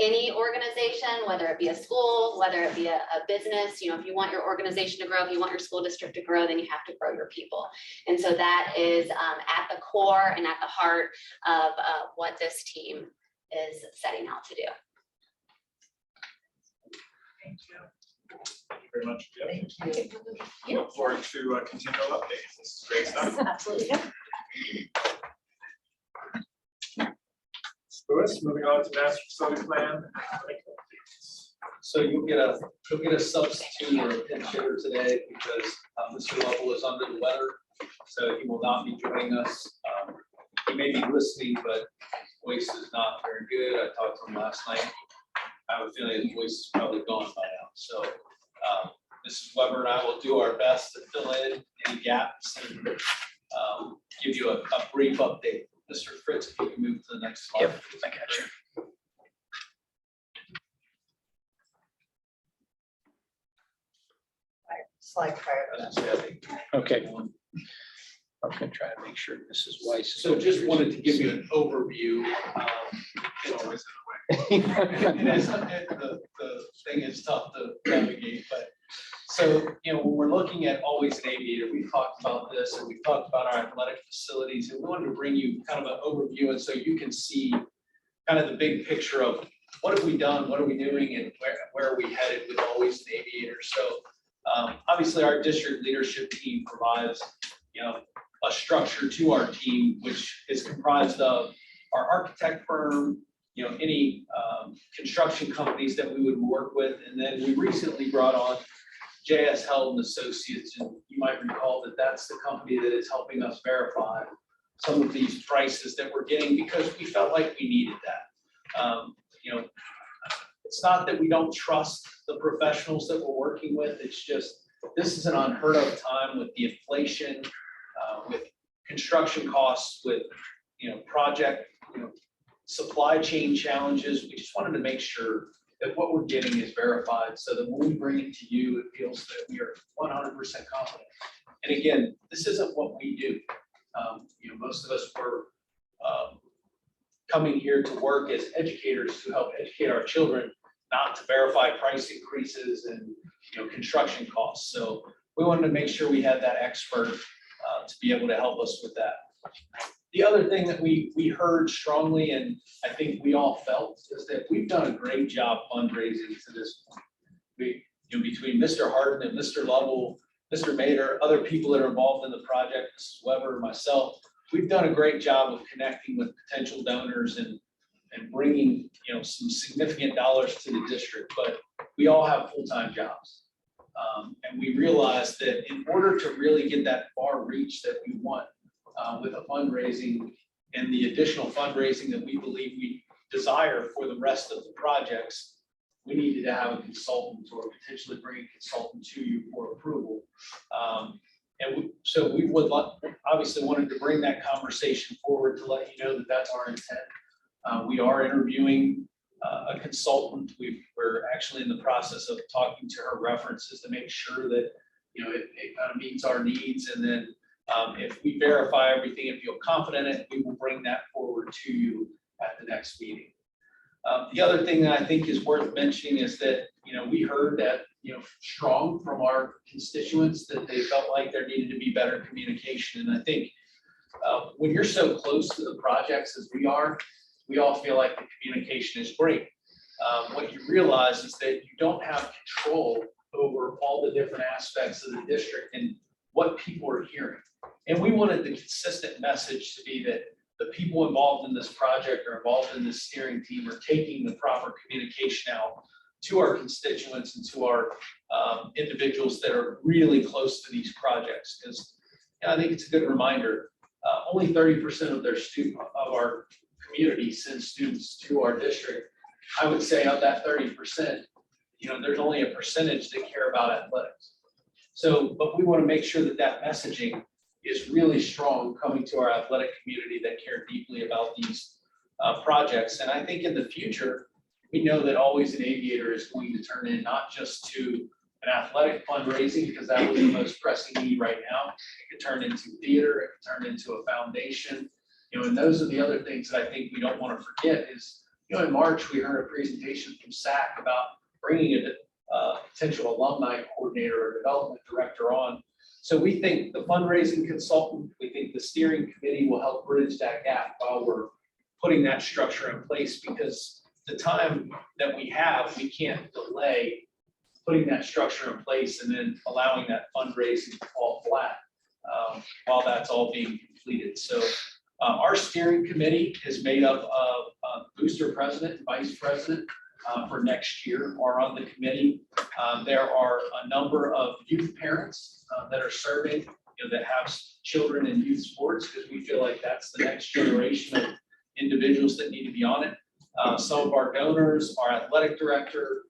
any organization, whether it be a school, whether it be a business. You know, if you want your organization to grow, if you want your school district to grow, then you have to grow your people. And so that is at the core and at the heart of what this team is setting out to do. Thank you. Thank you very much. Thank you. Look forward to continual updates. This is great stuff. Absolutely. Lewis, moving on to master facility plan. So you'll get a substitute or a pinch hitter today because Mr. Lovell is under the weather, so he will not be joining us. He may be listening, but voice is not very good. I talked to him last night. I have a feeling his voice is probably gone by now. So Mrs. Weber and I will do our best to fill in any gaps and give you a brief update. Mr. Fritz, if you can move to the next slide. Yep, I got you. Slide prior to As I said, I think Okay, I'm gonna try to make sure Mrs. Weiss. So just wanted to give you an overview. It's always in a way. It is, the thing is tough to navigate, but so, when we're looking at Always an Aviator, we've talked about this and we've talked about our athletic facilities, and we wanted to bring you kind of an overview, and so you can see kind of the big picture of what have we done, what are we doing, and where are we headed with Always an Aviator. So obviously our district leadership team provides, a structure to our team, which is comprised of our architect firm, any construction companies that we would work with. And then we recently brought on JS Held and Associates, and you might recall that that's the company that is helping us verify some of these prices that we're getting because we felt like we needed that. It's not that we don't trust the professionals that we're working with. It's just, this is an unheard of time with the inflation, with construction costs, with, project, supply chain challenges. We just wanted to make sure that what we're getting is verified so that when we bring it to you, it feels that we are 100% confident. And again, this isn't what we do. Most of us were coming here to work as educators to help educate our children, not to verify price increases and construction costs. So we wanted to make sure we had that expert to be able to help us with that. The other thing that we heard strongly, and I think we all felt, is that we've done a great job fundraising to this point. We, between Mr. Harden and Mr. Lovell, Mr. Mader, other people that are involved in the project, Mrs. Weber, myself, we've done a great job of connecting with potential donors and bringing, some significant dollars to the district, but we all have full-time jobs. And we realized that in order to really get that far reach that we want with a fundraising and the additional fundraising that we believe we desire for the rest of the projects, we needed to have a consultant or potentially bring a consultant to you for approval. So we would obviously wanted to bring that conversation forward to let you know that that's our intent. We are interviewing a consultant. We're actually in the process of talking to her references to make sure that, it kind of meets our needs. And then if we verify everything and feel confident in it, we will bring that forward to you at the next meeting. The other thing that I think is worth mentioning is that, we heard that, strong from our constituents that they felt like there needed to be better communication. And I think when you're so close to the projects as we are, we all feel like the communication is great. What you realize is that you don't have control over all the different aspects of the district and what people are hearing. And we wanted the consistent message to be that the people involved in this project or involved in this steering team are taking the proper communication out to our constituents and to our individuals that are really close to these projects. Because I think it's a good reminder, only 30% of our community sends students to our district. I would say of that 30%, there's only a percentage that care about athletics. So, but we want to make sure that that messaging is really strong coming to our athletic community that care deeply about these projects. And I think in the future, we know that Always an Aviator is going to turn in not just to an athletic fundraising, because that was the most pressing need right now. It could turn into theater, it could turn into a foundation. And those are the other things that I think we don't want to forget is, in March, we heard a presentation from SAC about bringing a potential alumni coordinator or development director on. So we think the fundraising consultant, we think the steering committee will help bridge that gap while we're putting that structure in place, because the time that we have, we can't delay putting that structure in place and then allowing that fundraising to fall flat while that's all being completed. So our steering committee is made up of booster president and vice president for next year are on the committee. There are a number of youth parents that are serving, that have children in youth sports, because we feel like that's the next generation of individuals that need to be on it. Some of our donors, our athletic director,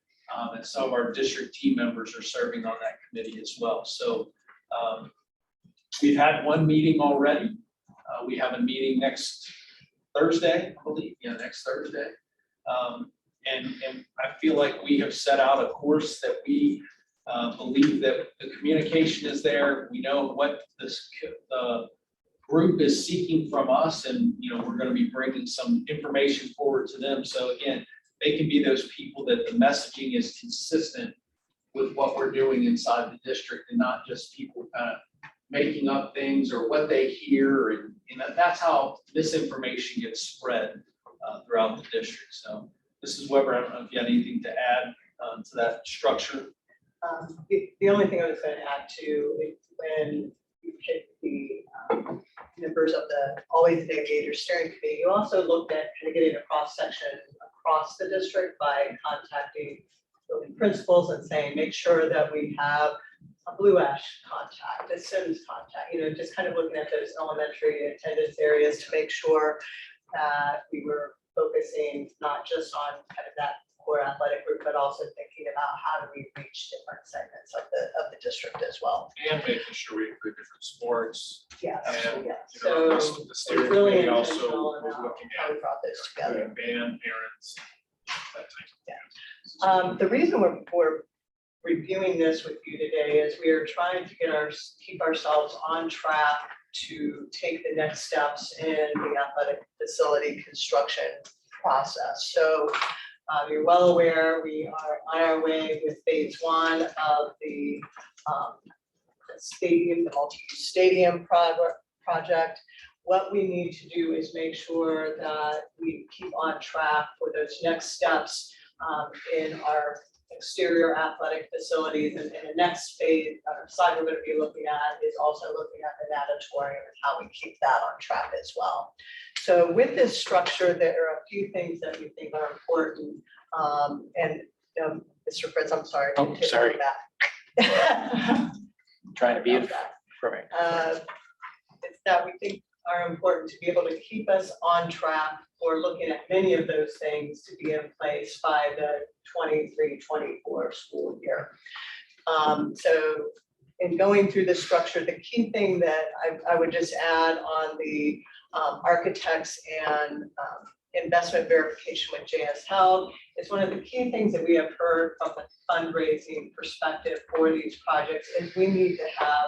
and some of our district team members are serving on that committee as well. So we've had one meeting already. We have a meeting next Thursday, I believe, next Thursday. And I feel like we have set out a course that we believe that the communication is there. We know what the group is seeking from us, and we're going to be bringing some information forward to them. So again, they can be those people that the messaging is consistent with what we're doing inside the district, and not just people kind of making up things or what they hear, and that's how misinformation gets spread throughout the district. So Mrs. Weber, I don't know if you had anything to add to that structure. The only thing I was going to add to is when you pick the members of the Always Navigator Steering Committee, you also looked at kind of getting a cross section across the district by contacting building principals and saying, make sure that we have a Blue Ash contact, a SIMS contact, just kind of looking at those elementary attendance areas to make sure that we were focusing not just on kind of that core athletic group, but also thinking about how do we reach different segments of the district as well. And making sure we include different sports. Yes, And, yes. you know, So the it's steering really committee also intentional was about looking how at we brought this together. band parents, that type of thing. The reason we're reviewing this with you today is we are trying to keep ourselves on track to take the next steps in the athletic facility construction process. So you're well aware we are on our way with phase one of the stadium, the multi-use stadium project. What we need to do is make sure that we keep on track for those next steps in our exterior athletic facilities. And the next phase side we're going to be looking at is also looking at the natatorium and how we keep that on track as well. So with this structure, there are a few things that we think are important. And Mr. Fritz, I'm sorry. Oh, sorry. That. Trying to be About that. perfect. It's that we think are important to be able to keep us on track for looking at many of those things to be in place by the 23-24 school year. So in going through the structure, the key thing that I would just add on the architects and investment verification with JS Health is one of the key things that we have heard from a fundraising perspective for these projects is we need to have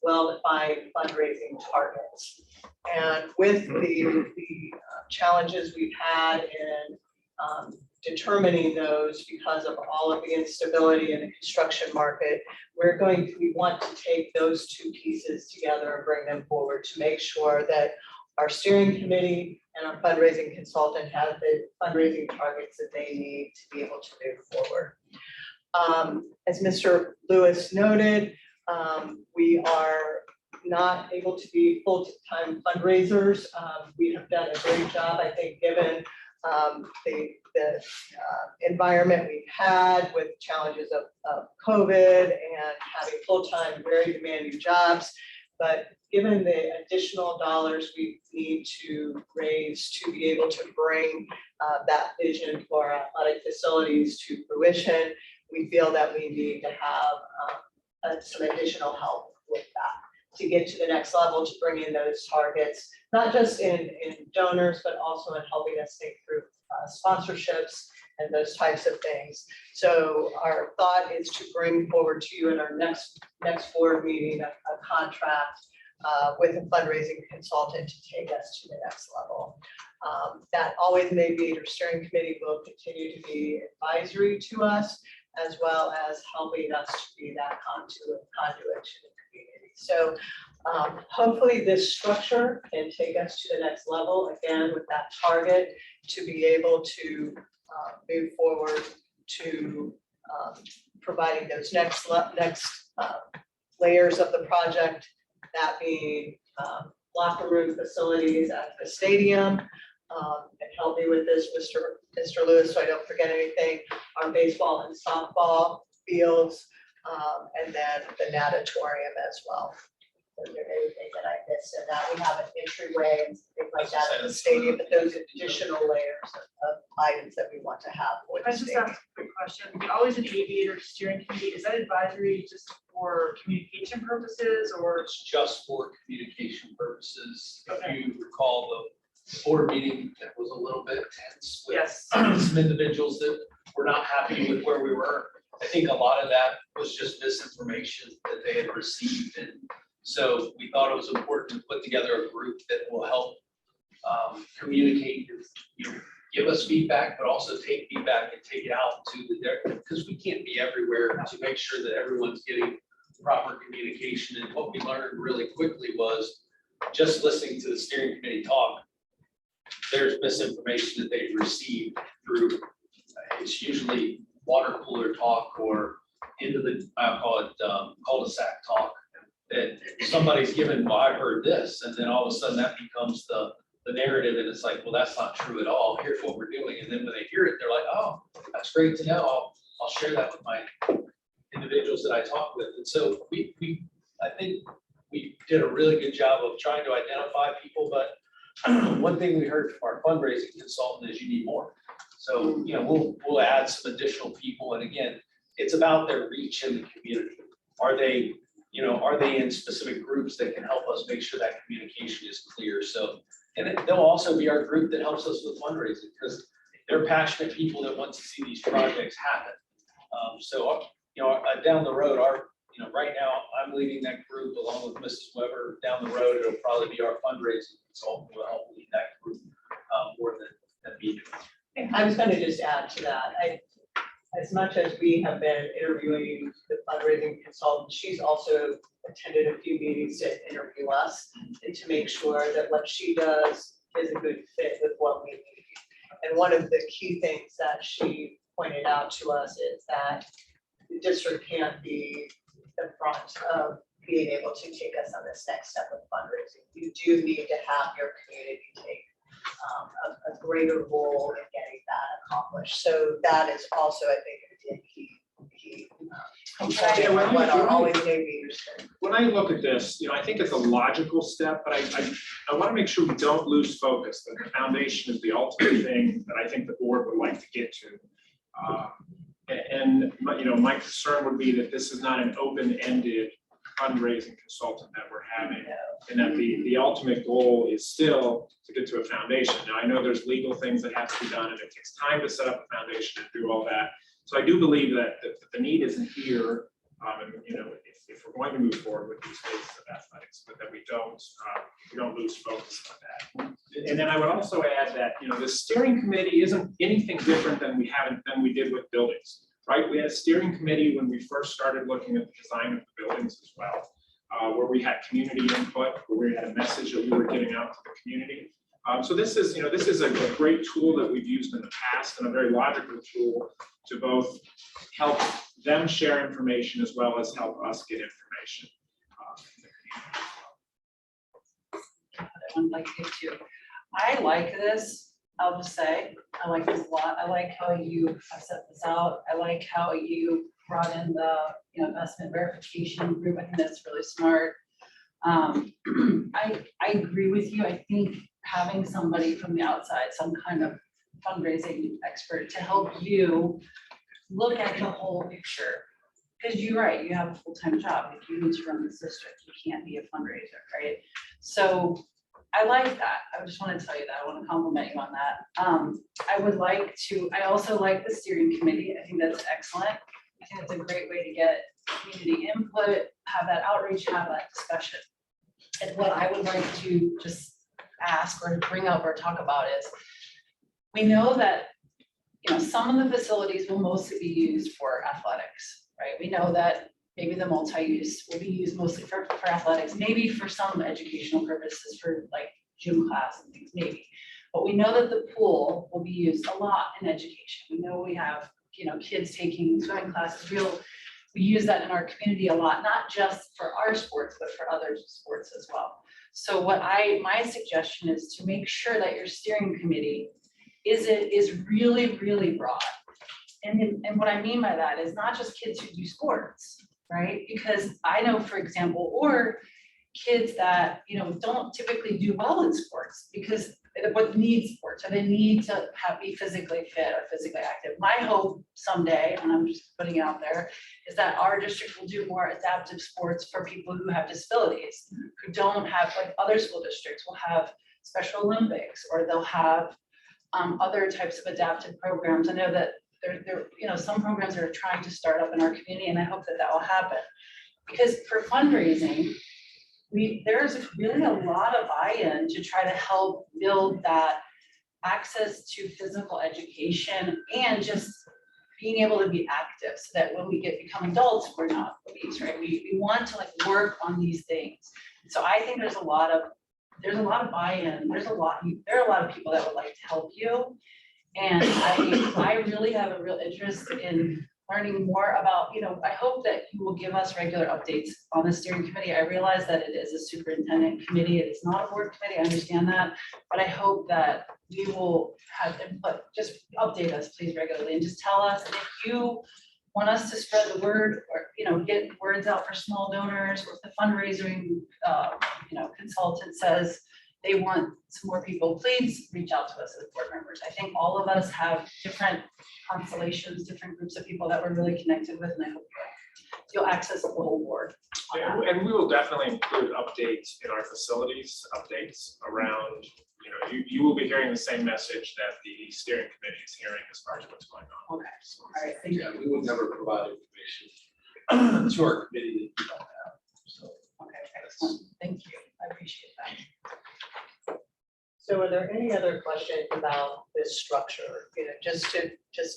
well-defined fundraising targets. And with the challenges we've had in determining those because of all of the instability in the construction market, we want to take those two pieces together and bring them forward to make sure that our steering committee and our fundraising consultant have the fundraising targets that they need to be able to move forward. As Mr. Lewis noted, we are not able to be full-time fundraisers. We have done a great job, I think, given the environment we've had with challenges of COVID and having full-time, very demanding jobs. But given the additional dollars we need to raise to be able to bring that vision for our athletic facilities to fruition, we feel that we need to have some additional help with that to get to the next level, to bring in those targets, not just in donors, but also in helping us think through sponsorships and those types of things. So our thought is to bring forward to you in our next board meeting a contract with a fundraising consultant to take us to the next level. That Always Navigator Steering Committee will continue to be advisory to us, as well as helping us to be that conduit to the community. So hopefully this structure can take us to the next level, again, with that target to be able to move forward to providing those next layers of the project, that being locker room facilities at the stadium. And help me with this, Mr. Lewis, so I don't forget anything, our baseball and softball fields, and then the natatorium as well. Was there anything that I missed in that? We have an entryway and things like that in the stadium, but those additional layers of items that we want to have for If I the just stadium. ask a quick question, we always an aviator steering committee, is that advisory just for communication purposes or? It's just for communication purposes. If you recall, the board meeting that was a little bit tense with Yes. some individuals that were not happy with where we were. I think a lot of that was just misinformation that they had received. And so we thought it was important to put together a group that will help communicate, give us feedback, but also take feedback and take it out to the, because we can't be everywhere to make sure that everyone's getting proper communication. And what we learned really quickly was just listening to the steering committee talk, there's misinformation that they've received through, it's usually water cooler talk or into the, I call it cul-de-sac talk. That somebody's given, well, I heard this, and then all of a sudden that becomes the narrative, and it's like, well, that's not true at all. Here's what we're doing. And then when they hear it, they're like, oh, that's great to know. I'll share that with my individuals that I talk with. And so I think we did a really good job of trying to identify people, but one thing we heard from our fundraising consultant is you need more. So, we'll add some additional people. And again, it's about their reach in the community. Are they in specific groups that can help us make sure that communication is clear? So, and they'll also be our group that helps us with fundraising because they're passionate people that want to see these projects happen. Down the road, right now I'm leading that group along with Mrs. Weber. Down the road, it'll probably be our fundraising consultant will help lead that group more than me. I was going to just add to that. As much as we have been interviewing the fundraising consultant, she's also attended a few meetings to interview us and to make sure that what she does is a good fit with what we need. And one of the key things that she pointed out to us is that the district can't be the front of being able to take us on this next step of fundraising. You do need to have your community take a greater role in getting that accomplished. So that is also, I think, a key component of what our always aviators do. When I look at this, I think it's a logical step, but I want to make sure we don't lose focus that the foundation is the ultimate thing that I think the board would like to get to. My concern would be that this is not an open-ended fundraising consultant that we're having, and that the ultimate goal is still to get to a foundation. Now, I know there's legal things that have to be done, and it takes time to set up a foundation and do all that. So I do believe that the need isn't here, and if we're going to move forward with these phases of athletics, but that we don't lose focus on that. And then I would also add that the steering committee isn't anything different than we did with buildings. Right, we had a steering committee when we first started looking at the design of the buildings as well, where we had community input, where we had a message that we were getting out to the community. So this is a great tool that we've used in the past and a very logical tool to both help them share information as well as help us get information. I would like to get to. I like this. I'll just say, I like this a lot. I like how you have set this out. I like how you brought in the investment verification group. I think that's really smart. I agree with you. I think having somebody from the outside, some kind of fundraising expert to help you look at the whole picture. Because you're right, you have a full-time job. If you need to run this district, you can't be a fundraiser, right? So I like that. I just want to tell you that. I want to compliment you on that. I also like the steering committee. I think that's excellent. I think it's a great way to get community input, have that outreach, have that discussion. And what I would like to just ask or bring up or talk about is, we know that some of the facilities will mostly be used for athletics, right? We know that maybe the multi-use will be used mostly for athletics, maybe for some educational purposes for like gym class and things, maybe. But we know that the pool will be used a lot in education. We know we have, kids taking swimming classes, we use that in our community a lot, not just for our sports, but for other sports as well. So my suggestion is to make sure that your steering committee is really, really broad. And what I mean by that is not just kids who do sports, right? Because I know, for example, or kids that, don't typically do well in sports because what need sports, or they need to be physically fit or physically active. My hope someday, and I'm just putting it out there, is that our district will do more adaptive sports for people who have disabilities, who don't have, like other school districts will have Special Olympics, or they'll have other types of adaptive programs. I know that there, some programs are trying to start up in our community, and I hope that that will happen. Because for fundraising, there's really a lot of buy-in to try to help build that access to physical education and just being able to be active, so that when we become adults, we're not obese, right? We want to work on these things. So I think there's a lot of buy-in. There are a lot of people that would like to help you. And I really have a real interest in learning more about, I hope that you will give us regular updates on the steering committee. I realize that it is a superintendent committee. It is not a board committee. I understand that. But I hope that we will have input. Just update us, please, regularly, and just tell us if you want us to spread the word, or, get words out for small donors, or if the fundraising, consultant says they want some more people, please reach out to us as board members. I think all of us have different constellations, different groups of people that we're really connected with, and I hope you'll access the whole board. Yeah, and we will definitely include updates in our facilities, updates around, you will be hearing the same message that the steering committee is hearing as far as what's going on. Okay, all right, thank you. Yeah, we would never provide information to our committee that we don't have, so. Okay, excellent, thank you, I appreciate that. So are there any other questions about this structure? Just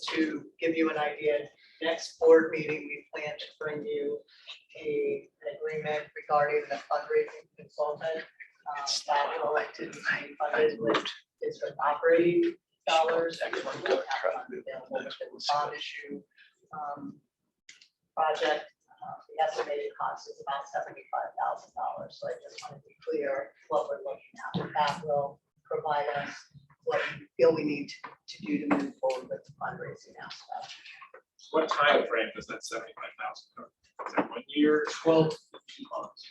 to give you an idea, next board meeting, we plan to bring you an agreement regarding the fundraising consultant. That will to be funded with district operating dollars. And we will have funds available with the bond issue project. The estimated cost is about $75,000. So I just want to be clear what we're looking at. That will provide us what we feel we need to do to move forward with the fundraising aspect. What time frame does that 75,000 cover? Is that 1 year? 12 months.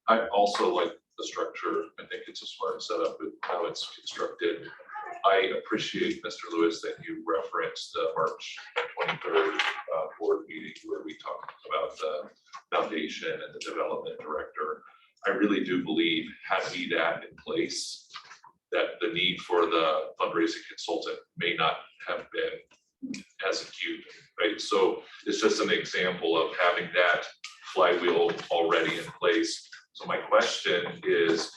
I also like the structure. I think it's a smart setup with how it's constructed. I appreciate, Mr. Lewis, that you referenced the March 23rd board meeting where we talked about the foundation and the development director. I really do believe, had we that in place, that the need for the fundraising consultant may not have been as acute, right? So it's just an example of having that flywheel already in place. So my question is,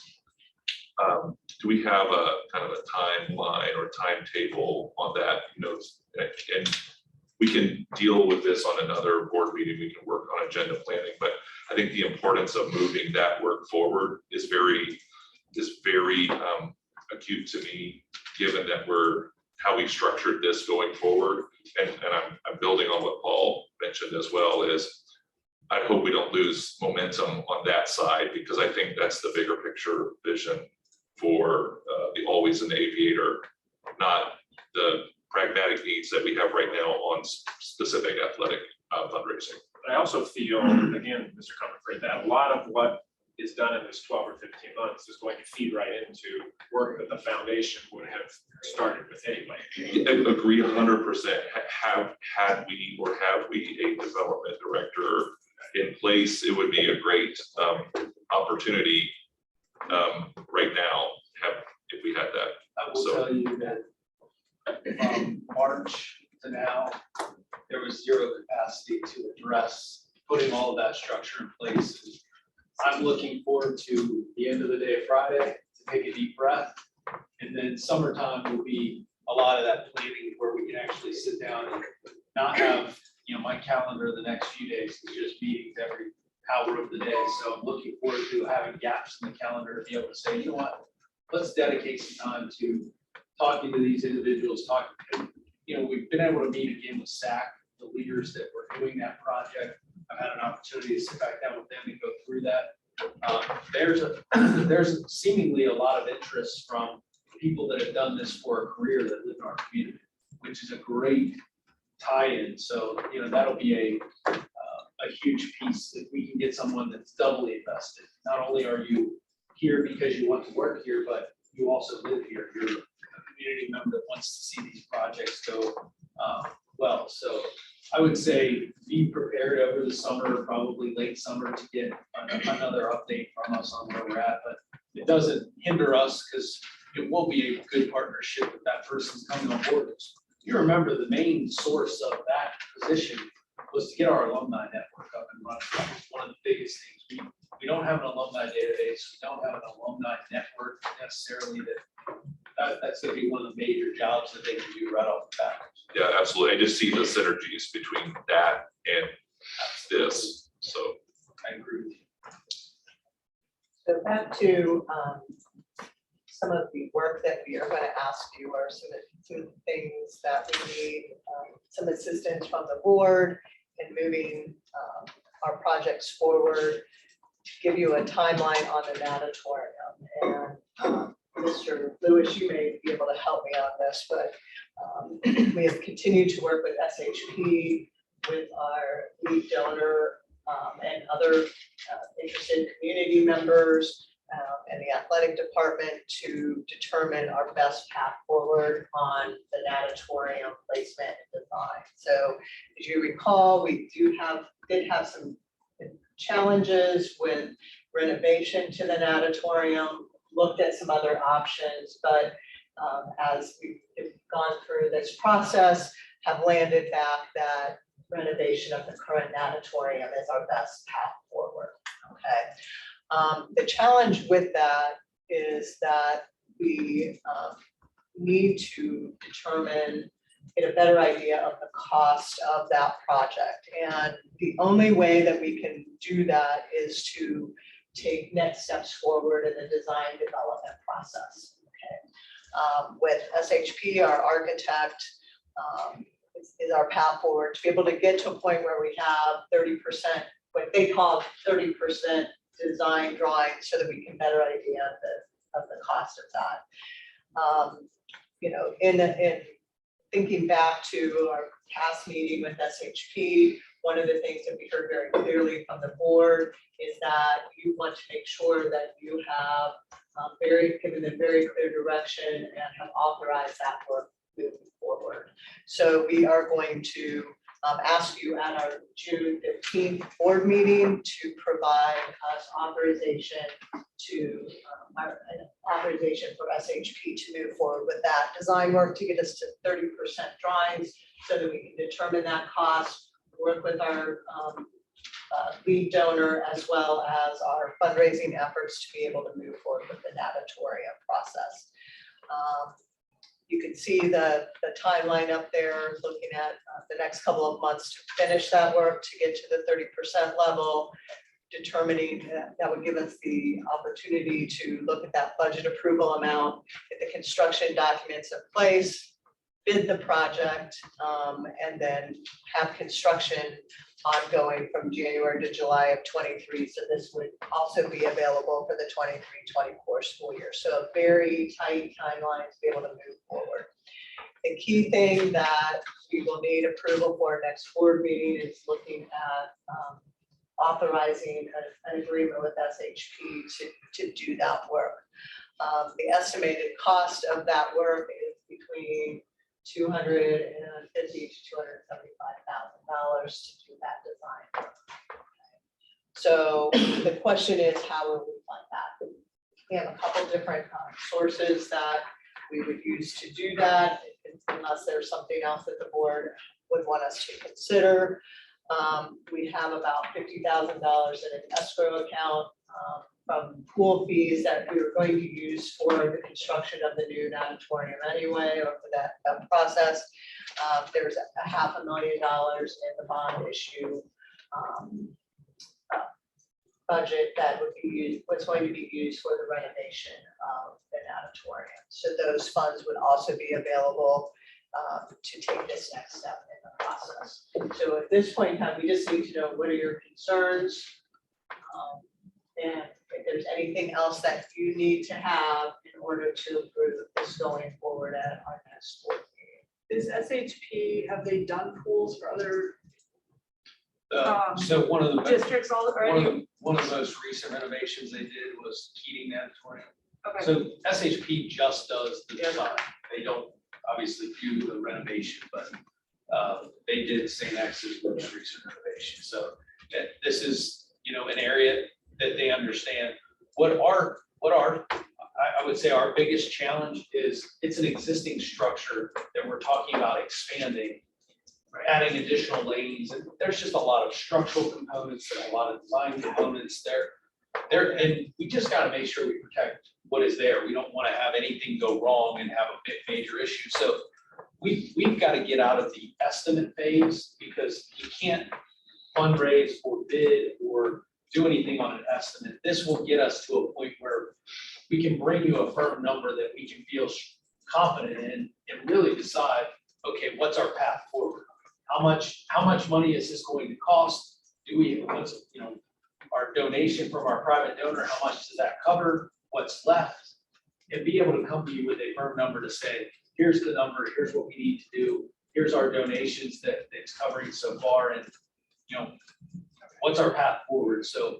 do we have a kind of a timeline or timetable on that? And we can deal with this on another board meeting. We can work on agenda planning, but I think the importance of moving that work forward is very acute to me, given that how we structured this going forward. And I'm building on what Paul mentioned as well, is I hope we don't lose momentum on that side, because I think that's the bigger picture vision for the Always an Aviator, not the pragmatic needs that we have right now on specific athletic fundraising. I also feel, again, Mr. Comerford, that a lot of what is done in this 12 or 15 months is going to feed right into work that the foundation would have started with anyway. Agree 100%. Have we a development director in place? It would be a great opportunity right now if we had that. I will tell you that from March to now, there was zero capacity to address putting all of that structure in place. I'm looking forward to the end of the day, Friday, to take a deep breath. And then summertime will be a lot of that planning where we can actually sit down and not have, my calendar the next few days is just meetings every hour of the day. So I'm looking forward to having gaps in the calendar to be able to say, you know what, let's dedicate some time to talking to these individuals, we've been able to meet again with SAC, the leaders that were doing that project. I've had an opportunity to sit back down with them and go through that. There's seemingly a lot of interest from people that have done this for a career that live in our community, which is a great tie-in. So, that'll be a a huge piece if we can get someone that's doubly invested. Not only are you here because you want to work here, but you also live here. You're a community member that wants to see these projects go well. So I would say be prepared over the summer, probably late summer, to get another update from us on where we're at. But it doesn't hinder us because it will be a good partnership if that person's coming on board. You remember the main source of that position was to get our alumni network up and running. That was one of the biggest things. We don't have an alumni database. We don't have an alumni network necessarily. That's going to be one of the major jobs that they can do right off the bat. Yeah, absolutely. I just see the synergies between that and this, so. I agree with you. So back to some of the work that we are going to ask you are some of the things that we need some assistance from the board in moving our projects forward. To give you a timeline on the natatorium, and Mr. Lewis, you may be able to help me on this, but we have continued to work with SHP, with our lead donor, and other interested community members and the athletic department to determine our best path forward on the natatorium placement and design. So as you recall, we did have some challenges with renovation to the natatorium, looked at some other options, but as we've gone through this process, have landed back that renovation of the current natatorium is our best path forward, okay? The challenge with that is that we need to determine, get a better idea of the cost of that project. And the only way that we can do that is to take next steps forward in the design development process, okay? With SHP, our architect, is our path forward to be able to get to a point where we have 30%, what they call 30% design drawing, so that we can better idea of the cost of that. You know, in thinking back to our past meeting with SHP, one of the things that we heard very clearly from the board is that you want to make sure that you have given them very clear direction and have authorized that work moving forward. So we are going to ask you at our June 15th board meeting to provide us authorization authorization for SHP to move forward with that design work to get us to 30% drawings so that we can determine that cost, work with our lead donor as well as our fundraising efforts to be able to move forward with the natatorium process. You can see the timeline up there, looking at the next couple of months to finish that work, to get to the 30% level, determining that would give us the opportunity to look at that budget approval amount, get the construction documents in place, bid the project, and then have construction ongoing from January to July of 23. So this would also be available for the 23-24 school year. So a very tight timeline to be able to move forward. The key thing that we will need approval for next board meeting is looking at authorizing an agreement with SHP to do that work. The estimated cost of that work is between $250,000 to $275,000 to do that design. So the question is, how will we fund that? We have a couple different sources that we would use to do that, unless there's something else that the board would want us to consider. We have about $50,000 in an escrow account from pool fees that we were going to use for the construction of the new natatorium anyway, or for that process. There's $500,000 in the bond issue budget that would be used, what's going to be used for the renovation of the natatorium. So those funds would also be available to take this next step in the process. So at this point in time, we just need to know, what are your concerns? And if there's anything else that you need to have in order to approve this going forward at our next board meeting. Is SHP, have they done pools for other So one of the. districts One of already? the, one of the most recent renovations they did was Keating Auditorium. Okay, So SHP just does the design. They don't obviously do the renovation, but they did St. X's most recent renovation. So this is, an area that they understand. I would say our biggest challenge is it's an existing structure that we're talking about expanding, adding additional lanes, and there's just a lot of structural components and a lot of design components there. And we just gotta make sure we protect what is there. We don't wanna have anything go wrong and have a big major issue. So we've gotta get out of the estimate phase because you can't fundraise or bid or do anything on an estimate. This will get us to a point where we can bring you a firm number that we can feel confident in and really decide, okay, what's our path forward? How much money is this going to cost? What's, our donation from our private donor, how much does that cover? What's left? And be able to come to you with a firm number to say, here's the number, here's what we need to do, here's our donations that it's covering so far, and what's our path forward? So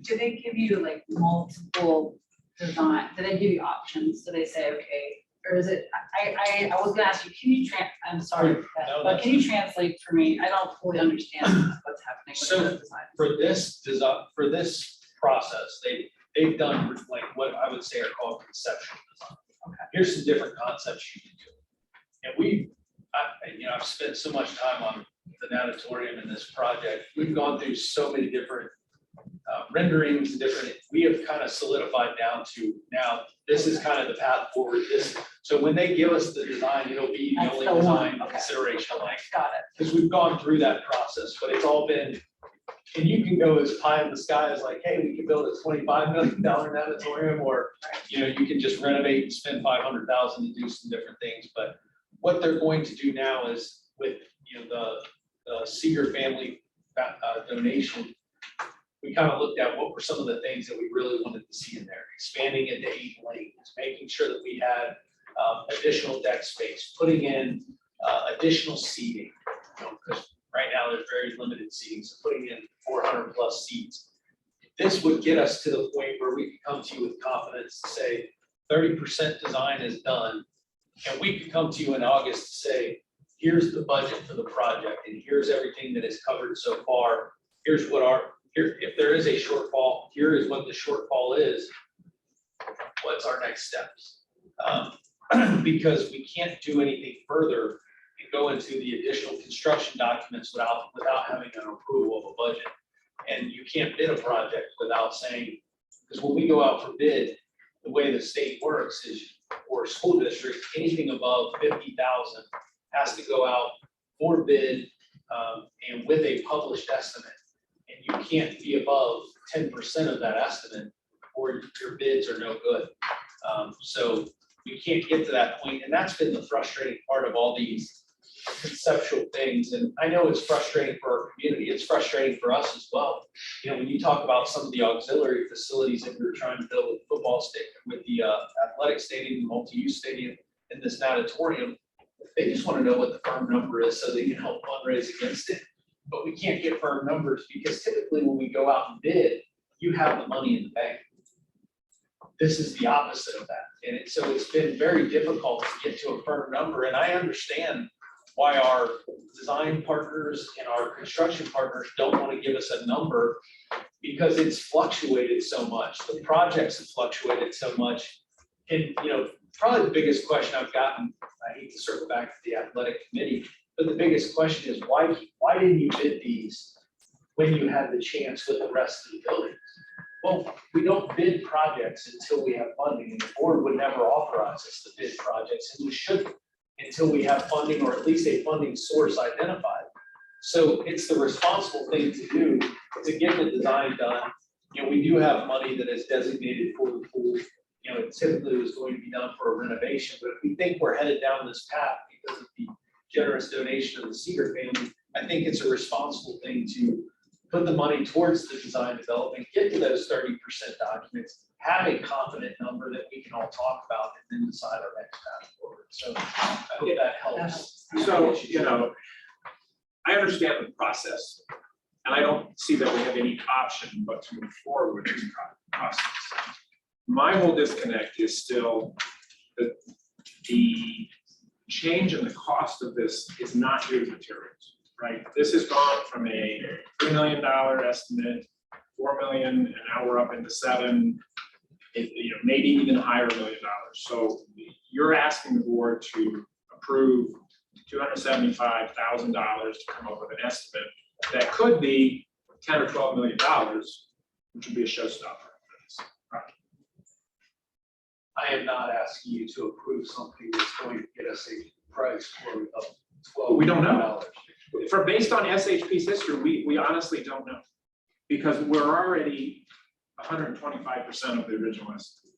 Do they give you like multiple design? Do they give you options? Do they say, okay, or is it, I was gonna ask you, I'm sorry, No, but can you translate for me? I don't fully understand what's happening So, with the design. for this process, they've done like what I would say are called conceptual design. Okay. Here's some different concepts you can do. And I've spent so much time on the natatorium in this project. We've gone through so many different renderings, we have kind of solidified down to now, this is kind of the path forward. So when they give us the design, it'll be the That's only the one. design Okay. consideration, like, Got it. because we've gone through that process, but it's all been, and you can go as pie in the sky as like, hey, we can build a $25 million natatorium, or, you can just renovate and spend $500,000 to do some different things. But what they're going to do now is with, the Seeger family donation, we kind of looked at what were some of the things that we really wanted to see in there, expanding into 8 lanes, making sure that we had additional deck space, putting in additional seating, because right now there's very limited seating, so putting in 400 plus seats. This would get us to the point where we could come to you with confidence to say 30% design is done, and we could come to you in August to say, here's the budget for the project, and here's everything that is covered so far. Here's what if there is a shortfall, here is what the shortfall is. What's our next steps? Because we can't do anything further and go into the additional construction documents without having an approval of a budget. And you can't bid a project without saying, because when we go out for bid, the way the state works is, or school district, anything above 50,000 has to go out for bid and with a published estimate. And you can't be above 10% of that estimate or your bids are no good. So we can't get to that point, and that's been the frustrating part of all these conceptual things. And I know it's frustrating for our community. It's frustrating for us as well. When you talk about some of the auxiliary facilities that we were trying to build with football stadium, with the athletic stadium, the multi-use stadium, and this natatorium, they just want to know what the firm number is so they can help fundraise against it. But we can't get firm numbers because typically when we go out and bid, you have the money in the bank. This is the opposite of that. And so it's been very difficult to get to a firm number. And I understand why our design partners and our construction partners don't want to give us a number, because it's fluctuated so much. The projects have fluctuated so much. And, probably the biggest question I've gotten, I hate to circle back to the athletic committee, but the biggest question is why didn't you bid these when you had the chance with the rest of the buildings? Well, we don't bid projects until we have funding, and the board would never authorize us to bid projects, and we shouldn't until we have funding, or at least a funding source identified. So it's the responsible thing to do to get the design done. We do have money that is designated for the pool. It typically was going to be done for a renovation, but if we think we're headed down this path because of the generous donation of the Seeger family, I think it's a responsible thing to put the money towards the design development, get to those 30% documents, have a confident number that we can all talk about, and then decide our next path forward. So I hope that helps. So, I understand the process, and I don't see that we have any option but to move forward with this process. My whole disconnect is still that the change in the cost of this is not due to materials, right? This has gone from a $3 million estimate, 4 million, and now we're up into 7, maybe even higher $1 million. So you're asking the board to approve $275,000 to come up with an estimate that could be $10 or $12 million, which would be a showstopper for this project. I am not asking you to approve something that's going to get us a price for $12 We don't know. million. Based on SHP's history, we honestly don't know. Because we're already 125% of the original estimate.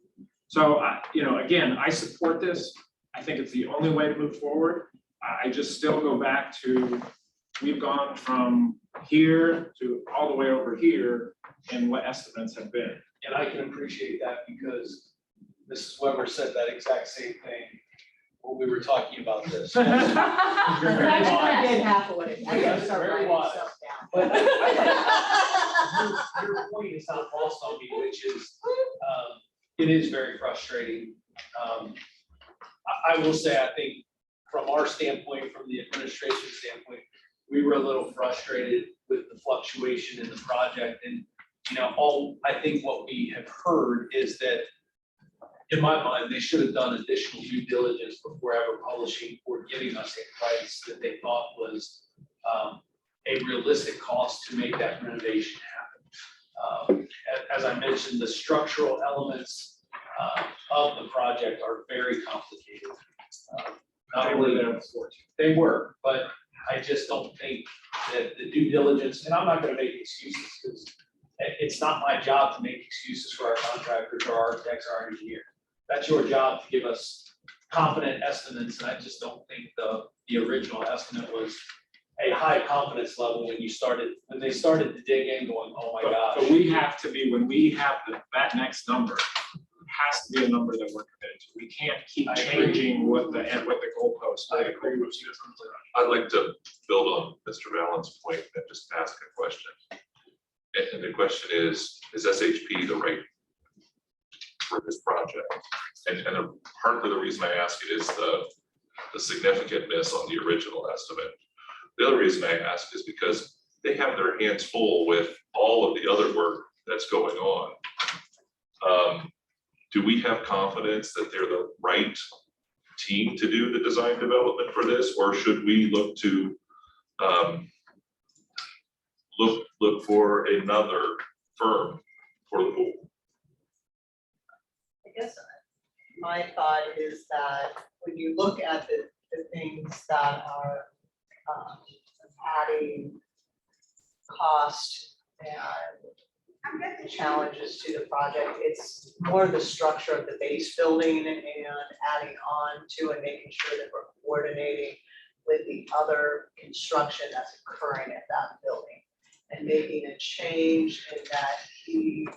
So, again, I support this. I think it's the only way to move forward. I just still go back to, we've gone from here to all the way over here and what estimates have been. And I can appreciate that because Mrs. Weber said that exact same thing when we were talking about this. I did half of what it. I gotta start Very writing wise. stuff down. But your point is not lost on me, which is, it is very frustrating. I will say, I think from our standpoint, from the administration standpoint, we were a little frustrated with the fluctuation in the project. And, I think what we have heard is that, in my mind, they should have done additional due diligence before ever publishing or giving us a price that they thought was a realistic cost to make that renovation happen. As I mentioned, the structural elements of the project are very complicated. Not only they were, but I just don't think that the due diligence, and I'm not going to make excuses because it's not my job to make excuses for our contractors or our architects or our engineers. That's your job to give us confident estimates, and I just don't think the original estimate was a high confidence level when they started to dig in going, oh my gosh. But we have to be, when we have that next number, it has to be a number that we're committed to. We can't keep changing what the goalposts. I agree with you. I'd like to build on Mr. Valens' point and just ask a question. And the question is SHP the right for this project? And partly the reason I ask it is the significantness on the original estimate. The other reason I ask is because they have their hands full with all of the other work that's going on. Do we have confidence that they're the right team to do the design development for this, or should we look to look for another firm for the pool? I guess my thought is that when you look at the things that are adding cost and challenges to the project, it's more the structure of the base building and adding on to and making sure that we're coordinating with the other construction that's occurring at that building and making a change in that key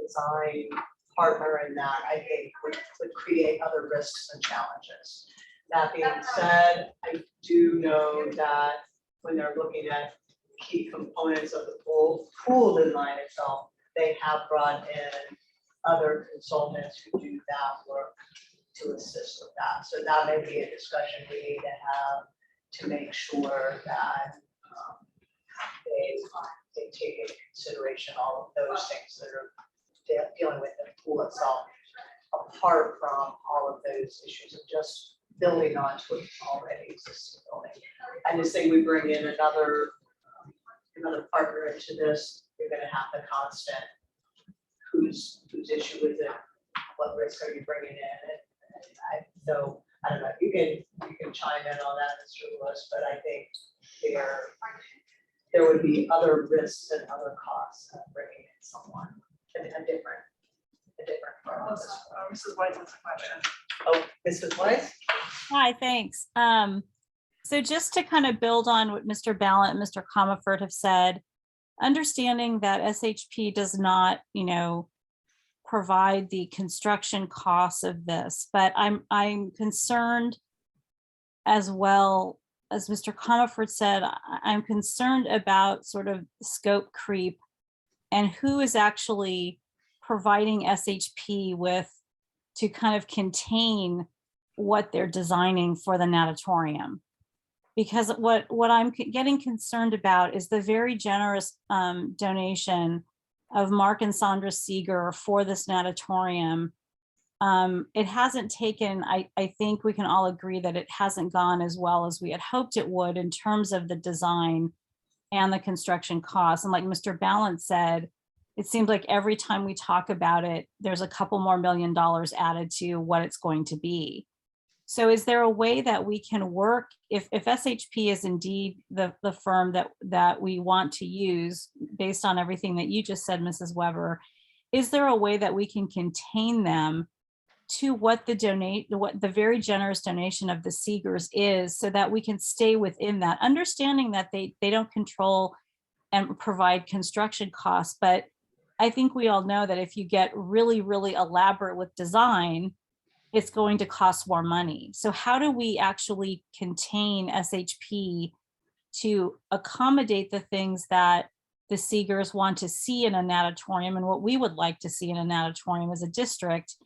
design partner in that, I think would create other risks and challenges. That being said, I do know that when they're looking at key components of the pool design itself, they have brought in other consultants who do that work to assist with that. So that may be a discussion we need to have to make sure that they take into consideration all of those things that are dealing with the pool itself, apart from all of those issues of just building onto an already existing building. I just think we bring in another partner into this, you're gonna have the constant whose issue is it, what risk are you bringing in? So I don't know, you can chime in on that, Mr. Lewis, but I think there would be other risks and other costs of bringing in someone, a different firm. Mrs. White has a question. Oh, Mrs. Weiss? Hi, thanks. So just to kind of build on what Mr. Ballant and Mr. Comerford have said, understanding that SHP does not, provide the construction costs of this, but I'm concerned as well as Mr. Coniford said, I'm concerned about sort of scope creep and who is actually providing SHP with to kind of contain what they're designing for the natatorium. Because what I'm getting concerned about is the very generous donation of Mark and Sandra Seeger for this natatorium. It hasn't taken, I think we can all agree that it hasn't gone as well as we had hoped it would in terms of the design and the construction costs. And like Mr. Balance said, it seems like every time we talk about it, there's a couple more $1 million added to what it's going to be. So is there a way that we can work, if SHP is indeed the firm that we want to use based on everything that you just said, Mrs. Weber, is there a way that we can contain them to what the very generous donation of the Seegers is, so that we can stay within that, understanding that they don't control and provide construction costs. But I think we all know that if you get really, really elaborate with design, it's going to cost more money. So how do we actually contain SHP to accommodate the things that the Seegers want to see in a natatorium and what we would like to see in a natatorium as a district,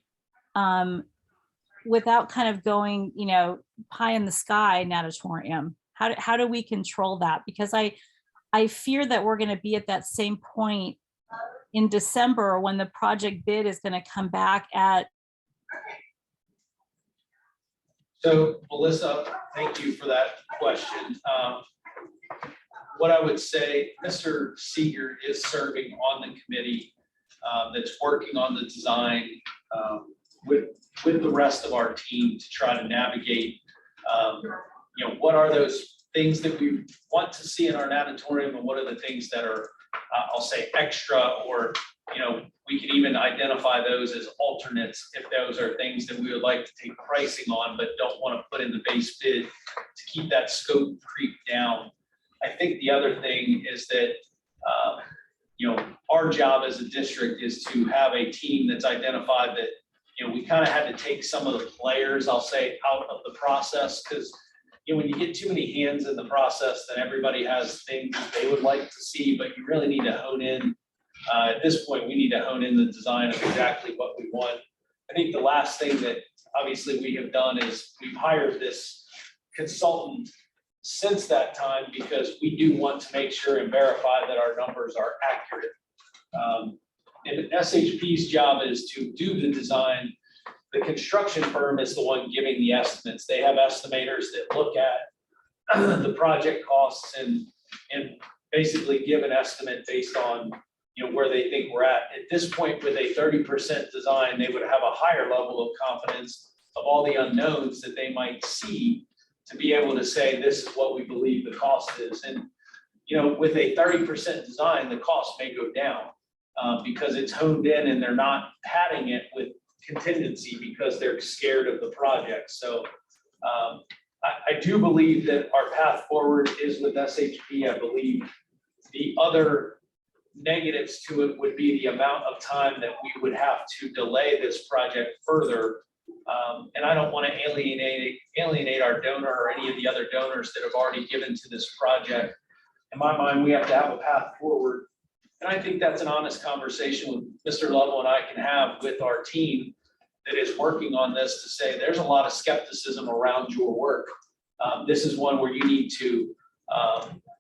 without kind of going, pie in the sky natatorium? How do we control that? Because I fear that we're going to be at that same point in December when the project bid is going to come back at. So Melissa, thank you for that question. What I would say, Mr. Seeger is serving on the committee that's working on the design with the rest of our team to try to navigate, what are those things that we want to see in our natatorium, and what are the things that are, I'll say, extra, or we can even identify those as alternates if those are things that we would like to take pricing on but don't want to put in the base bid to keep that scope creep down. I think the other thing is that our job as a district is to have a team that's identified that we kind of had to take some of the players, I'll say, out of the process, because when you get too many hands in the process, then everybody has things that they would like to see, but you really need to hone in. At this point, we need to hone in the design of exactly what we want. I think the last thing that obviously we have done is we've hired this consultant since that time, because we do want to make sure and verify that our numbers are accurate. And SHP's job is to do the design. The construction firm is the one giving the estimates. They have estimators that look at the project costs and basically give an estimate based on where they think we're at. At this point, with a 30% design, they would have a higher level of confidence of all the unknowns that they might see to be able to say, this is what we believe the cost is. And with a 30% design, the cost may go down because it's honed in and they're not padding it with contingency because they're scared of the project. So I do believe that our path forward is with SHP. I believe the other negatives to it would be the amount of time that we would have to delay this project further. And I don't want to alienate our donor or any of the other donors that have already given to this project. In my mind, we have to have a path forward. And I think that's an honest conversation with Mr. Lovell and I can have with our team that is working on this, to say there's a lot of skepticism around your work. This is one where you need to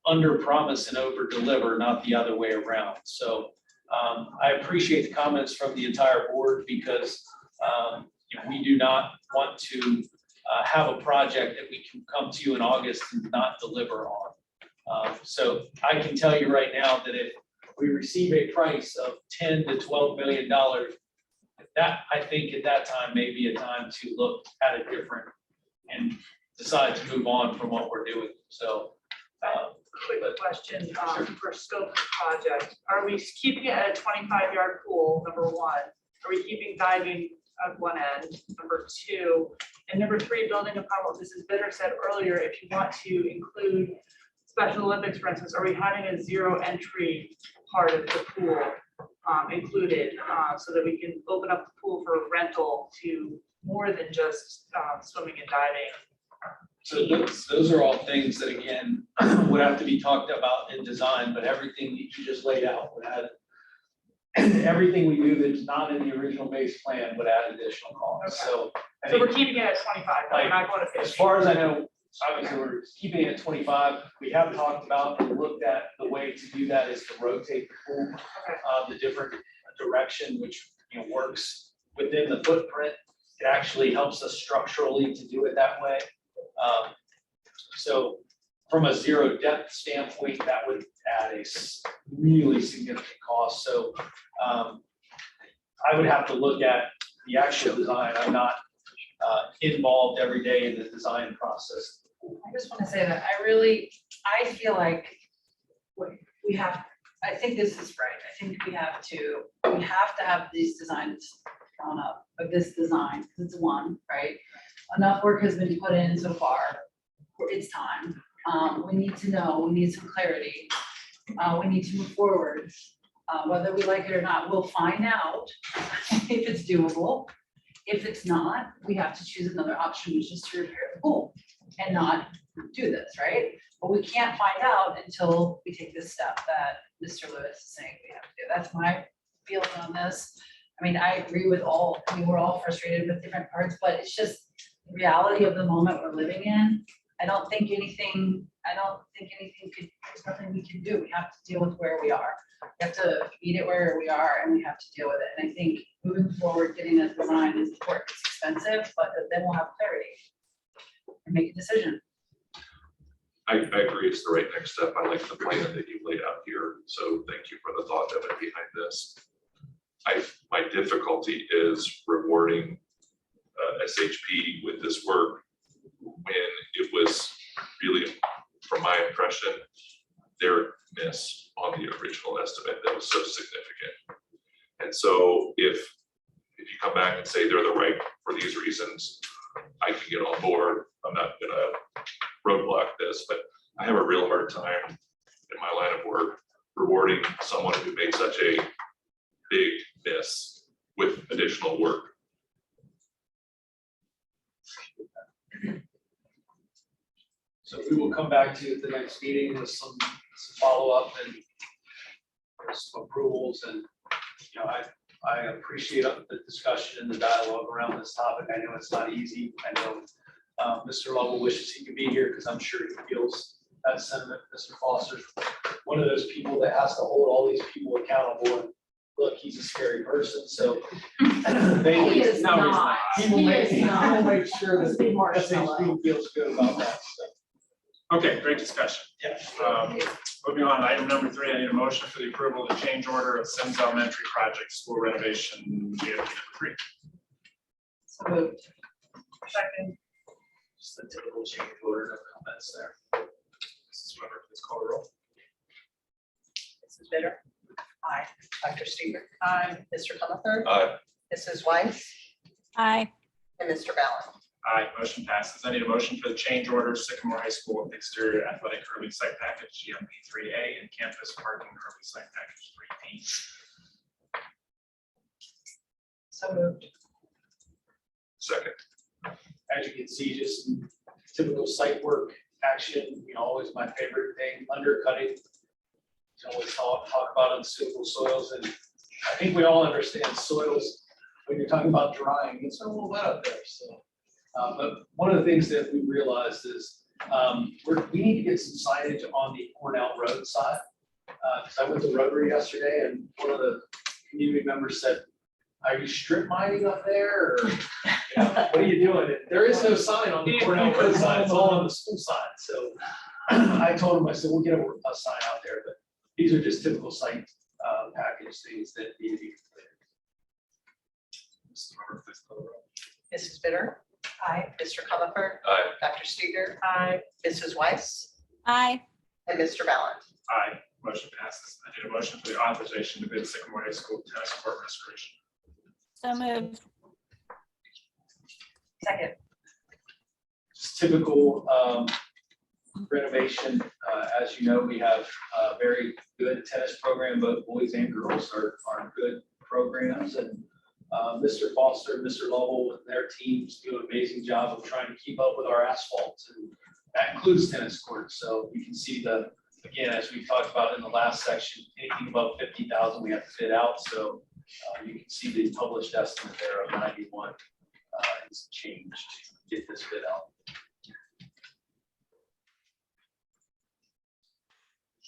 under promise and over deliver, not the other way around. So I appreciate the comments from the entire board, because we do not want to have a project that we can come to you in August and not deliver on. So I can tell you right now that if we receive a price of $10 to $12 million, that, I think at that time may be a time to look at it different and decide to move on from what we're doing. So quick question for scope of project. Are we keeping it at a 25-yard pool, number one? Are we keeping diving at one end, number two? And number three, building upon what Mrs. Bitter said earlier, if you want to include Special Olympics, for instance, are we having a zero entry part of the pool included so that we can open up the pool for rental to more than just swimming and diving? So those are all things that, again, would have to be talked about in design, but everything that you just laid out would add, everything we do that's not in the original base plan would add additional costs, so. I So we're think, keeping it at 25, we're not going to as 50. far as I know, obviously, we're keeping it at 25. We have talked about and looked at the way to do that is to rotate the pool, the different direction, which, works within the footprint. It actually helps us structurally to do it that way. So from a zero depth standpoint, that would add a really significant cost. So I would have to look at the actual design. I'm not involved every day in the design process. I just want to say that I feel like we have, I think this is right. I think we have to have these designs drawn up of this design, because it's one, right? Enough work has been put in so far. It's time. We need to know, we need some clarity. We need to move forward. Whether we like it or not, we'll find out if it's doable. If it's not, we have to choose another option, which is to repair the pool and not do this, right? But we can't find out until we take this step that Mr. Lewis is saying we have to do. That's my feeling on this. I mean, I agree with we're all frustrated with different parts, but it's just the reality of the moment we're living in. I don't think anything there's nothing we can do. We have to deal with where we are. We have to meet it where we are, and we have to deal with it. And I think moving forward, getting that design is important. It's expensive, but then we'll have clarity and make a decision. I agree, it's the right next step. I like the plan that you laid out here, so thank you for the thought that went behind this. My difficulty is rewarding SHP with this work when it was really, from my impression, their miss on the original estimate that was so significant. And so if you come back and say they're the right for these reasons, I can get on board. I'm not gonna roadblock this, but I have a real hard time in my line of work rewarding someone who made such a big miss with additional work. So we will come back to you at the next meeting with some follow-up and some approvals. And, I appreciate the discussion and the dialogue around this topic. I know it's not easy. I know Mr. Lovell wishes he could be here because I'm sure he feels that sentiment. Mr. Foster's one of those people that has to hold all these people accountable. And look, he's a scary person, so He is not. he will He make is not. sure Let's that be marshmallow. SHP feels good about that. So, Okay, great discussion. yeah. Moving on, item number 3, I need a motion for the approval of the change order of Sims Elementary Project School Renovation GFP number 3. So moved. Second. Just the typical change order, no comments there. Mrs. Weber, please call the roll. Mrs. Bitter? Aye. Dr. Steger? Aye. Mr. Comer? Aye. Mrs. Weiss? Aye. And Mr. Ballard? Aye, motion passes. I need a motion for the change order of Sycamore High School exterior athletic early site package GMP 3A and campus parking early site package 3B. So moved. Second. As you can see, just some typical site work action, always my favorite thing, undercutting. You always talk about unsuitable soils, and I think we all understand soils, when you're talking about drying, it's a little wet up there, so. But one of the things that we realized is, we need to get some signage on the Cornell Road side. Because I went to Rotary yesterday, and one of the community members said, "Are you strip mining up there, or what are you doing?" And there is no sign on the Cornell Road side, it's all on the school side, so I told him, I said, we'll get a sign out there, but these are just typical site package things that need to be completed. Mrs. Weber, please call the roll. Mrs. Bitter? Aye. Mr. Comer? Aye. Dr. Steger? Aye. Mrs. Weiss? Aye. And Mr. Ballard? Aye, motion passes. I need a motion for the authorization to bid Sycamore High School tennis court restoration. So moved. Second. Just typical renovation. As you know, we have a very good tennis program, both boys and girls are good programs. And Mr. Foster, and Mr. Lovell, and their teams do an amazing job of trying to keep up with our asphalt, and that includes tennis courts. So you can see again, as we talked about in the last section, anything above 50,000, we have to bid out. So you can see the published estimate there of 91 is changed to get this bid out.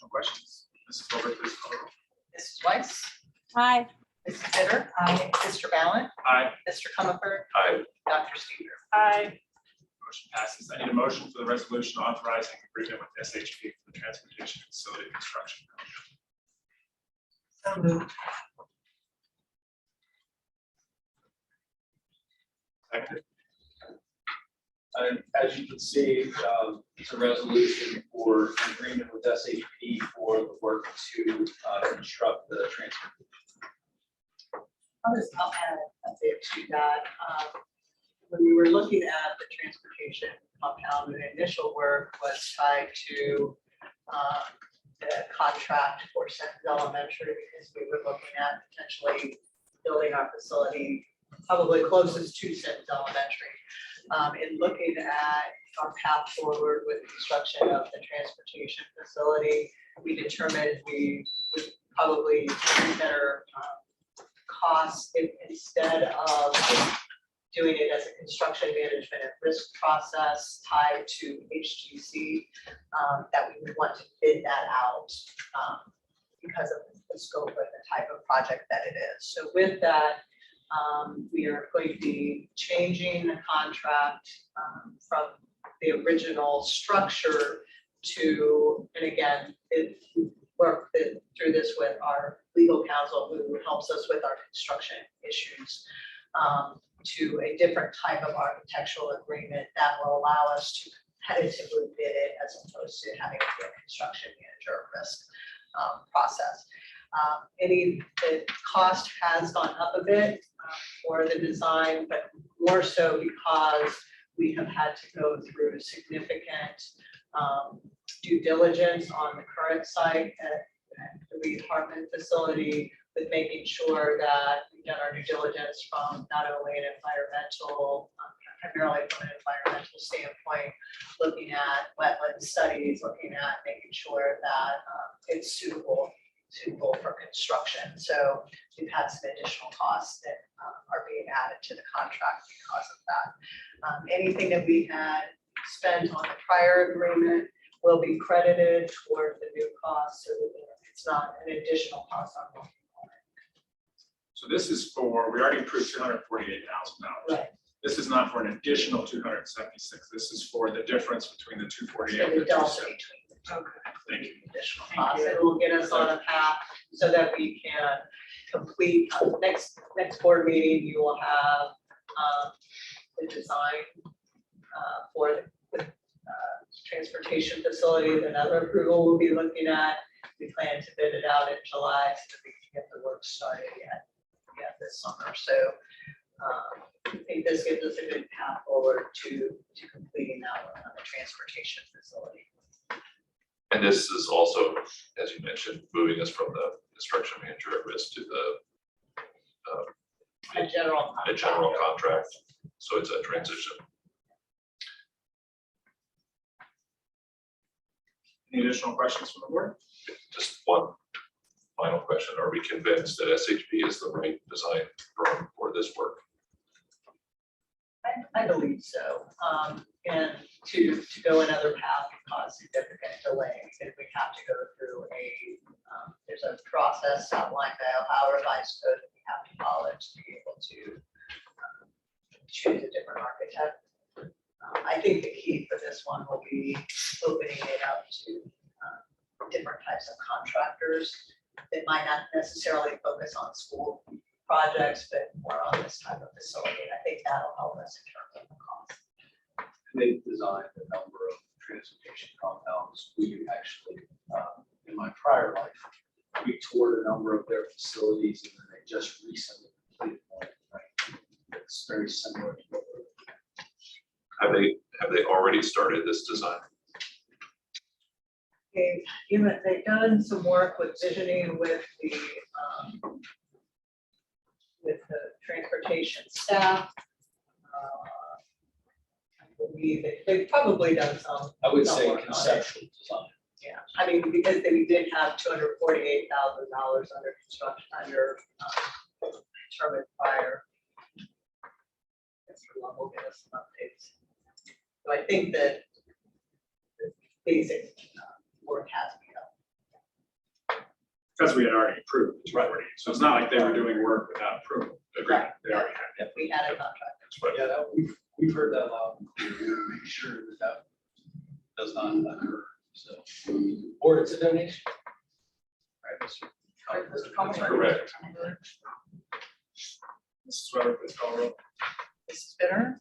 No questions? Mrs. Colbert, please call the roll. Mrs. Weiss, Hi. Mrs. Bitter, Mr. Ballant, Aye. Mr. Comer, Aye. Dr. Stever. Aye. Motion passes. I need a motion for the resolution authorizing agreement with SHP for the transportation facility construction. So moved. Seconded. And as you can see, it's a resolution for an agreement with SHP for the work to construct the transfer. I'll add a bit to that. When we were looking at the transportation compound, the initial work was tied to the contract for Sentence Elementary, because we were looking at potentially building our facility probably closest to Sentence Elementary. In looking at our path forward with construction of the transportation facility, we determined we would probably be better costs if instead of doing it as a construction management at risk process tied to HGC, that we would want to bid that out because of the scope of the type of project that it is. So with that, we are going to be changing the contract from the original structure to, and again, we worked through this with our legal counsel who helps us with our construction issues, to a different type of architectural agreement that will allow us to competitively bid it as opposed to having to be a construction manager risk process. The cost has gone up a bit for the design, but more so because we have had to go through significant due diligence on the current site at the Reed Hartman facility, with making sure that we've done our due diligence from not only an environmental, primarily from an environmental standpoint, looking at wetland studies, looking at making sure that it's suitable for construction. So we've had some additional costs that are being added to the contract because of that. Anything that we had spent on the prior agreement will be credited toward the new cost, so it's not an additional cost on one. So this is for, we already approved $248,000. Right. This is not for an additional 276. This is for the difference between the 248 So and the the delta 270. between Okay, thank you. additional costs, it will get us on a path so that we can complete, next board meeting, you will have the design for the transportation facility, another approval we'll be looking at. We plan to bid it out in July so that we can get the work started yet this summer. So I think this gives us a good path forward to completing that one on the transportation facility. And this is also, as you mentioned, moving us from the construction manager at risk to A general a general contract. So it's a transition. Any additional questions from the board? Just one final question. Are we convinced that SHP is the right design firm for this work? I believe so. And to go another path would cause significant delay, because we have to go through there's a process outlined by Ohio Revised Code that we have to follow to be able to choose a different architect. I think the key for this one will be opening it up to different types of contractors that might not necessarily focus on school projects, but more on this type of facility. I think that'll help us in terms of the cost. They've designed a number of transportation compounds. We actually, in my prior life, we toured a number of their facilities, and then they just recently completed one. Right? It's very similar to what we're looking at. Have they already started this design? They've done some work with visioning with the with the transportation staff. I believe they've probably done some. I would some say work on it. conceptual design. Yeah, I mean, because they did have $248,000 under construction, under determined prior. Mr. Love will give us some updates. So I think that the basic work has been done. Because we had already approved the 240. So it's not like they were doing work without approval. Agreed. They already had. We had a contract. Right. Yeah, we've heard that loud. Make sure that does not occur, so. Or it's a donation. Right, Mr. Correct. Mrs. Weber, please call the roll. Mrs. Bitter.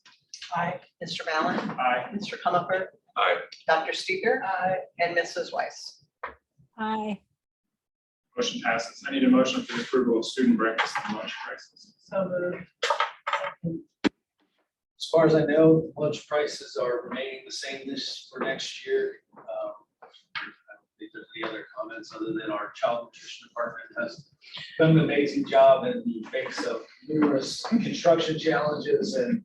Aye. Mr. Mallon. Aye. Mr. Comer. Aye. Dr. Steeper. Aye. And Mrs. Weiss. Aye. Motion passes. I need a motion for the approval of student breakfast and lunch prices. So moved. As far as I know, lunch prices are remaining the same for next year. I don't think there's any other comments other than our child nutrition department has done an amazing job in the face of numerous construction challenges and,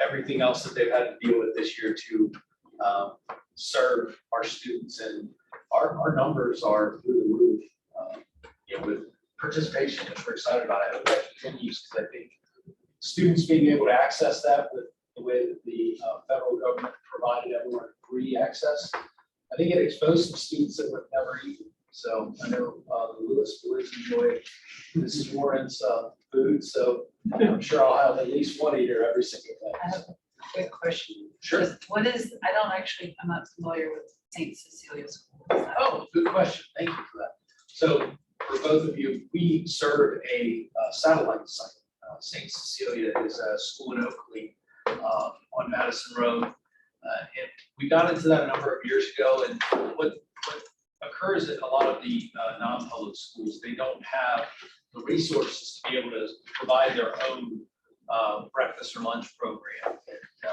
everything else that they've had to deal with this year to serve our students. And our numbers are through the roof, with participation, which we're excited about. I hope that continues because I think students being able to access that with the way that the federal government provided everyone free access, I think it exposed some students that would never eat. So I know the Lewis boys enjoy Mrs. Warren's food, so I'm sure I'll have at least one eater every single day. I have a quick question. Sure. What is, I'm not familiar with St. Cecilia School. Oh, good question. Thank you for that. So for both of you, we serve a satellite site. St. Cecilia is a school in Oakley on Madison Road. And we got into that a number of years ago. And what occurs at a lot of the non-public schools, they don't have the resources to be able to provide their own breakfast or lunch program. And,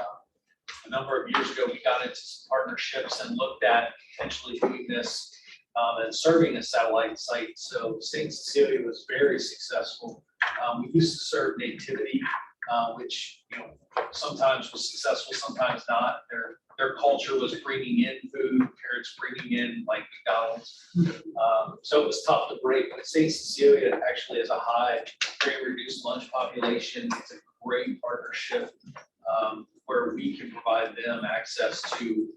a number of years ago, we got into some partnerships and looked at potentially doing this and serving a satellite site. So St. Cecilia was very successful. We used to serve Nativity, which sometimes was successful, sometimes not. Their culture was bringing in food, parents bringing in like McDonald's. So it was tough to break. But St. Cecilia actually has a high, very reduced lunch population. It's a great partnership where we can provide them access to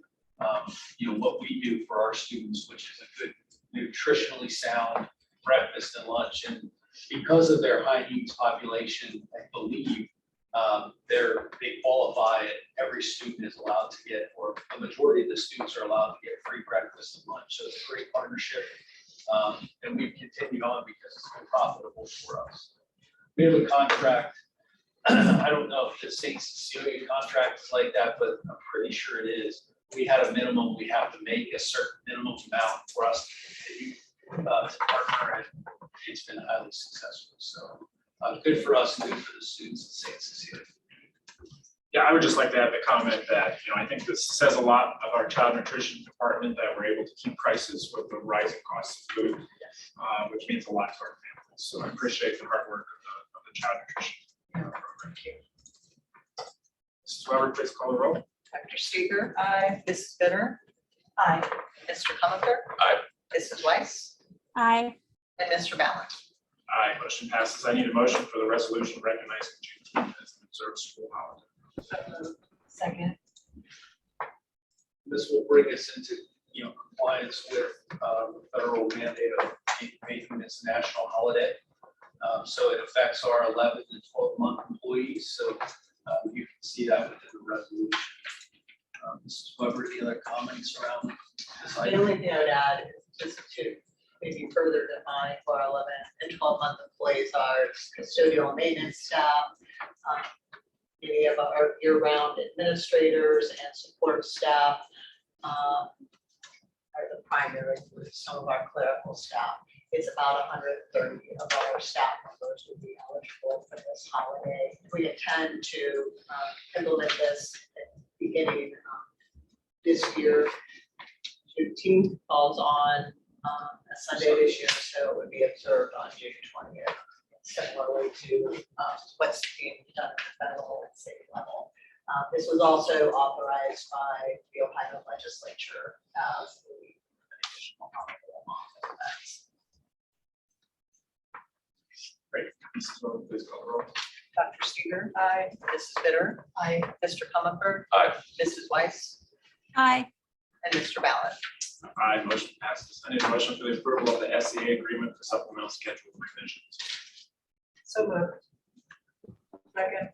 what we do for our students, which is a good nutritionally sound breakfast and lunch. And because of their high needs population, I believe they qualify it. Every student is allowed to get, or a majority of the students are allowed to get free breakfast and lunch. So it's a great partnership. And we've continued on because it's been profitable for us. We have a contract. I don't know if the St. Cecilia contract is like that, but I'm pretty sure it is. We had a minimum, we have to make a certain minimum amount for us to continue to partner, and it's been highly successful. So good for us, good for the students at St. Cecilia. Yeah, I would just like to add the comment that, I think this says a lot of our child nutrition department that we're able to keep prices with the rising costs of food, which means a lot to our families. So I appreciate the hard work of the child nutrition program. Mrs. Weber, please call the roll. Dr. Steeper. Aye. Mrs. Bitter. Aye. Mr. Comer. Aye. Mrs. Weiss. Aye. And Mr. Mallon. Aye, motion passes. I need a motion for the resolution recognizing Juneteenth as an observed school holiday. Second. This will bring us into compliance with the federal mandate of making this a national holiday. So it affects our 11th and 12th month employees. So you can see that within the resolution. Mrs. Weber, any other comments around this The item? only thing I would add is just to maybe further define what our 11 and 12-month employees are: custodial and maintenance staff, many of our year-round administrators and support staff are the primary group. Some of our clerical staff. It's about 130 of our staff members would be eligible for this holiday. We intend to implement this at the beginning this year. Juneteenth falls on a Sunday this year, so it would be observed on June 20th. similarly to what's being done at the federal and state level. This was also authorized by the Ohio legislature as the additional honorable offense. Great. Mrs. Miller, please call the roll. Dr. Steger. Aye. Mrs. Bitter. Aye. Mr. Comerford. Aye. Mrs. Weiss. Aye. And Mr. Ballard. Aye, motion passes. I need a motion for the approval of the SEA agreement for supplemental schedule revisions. So moved. Second.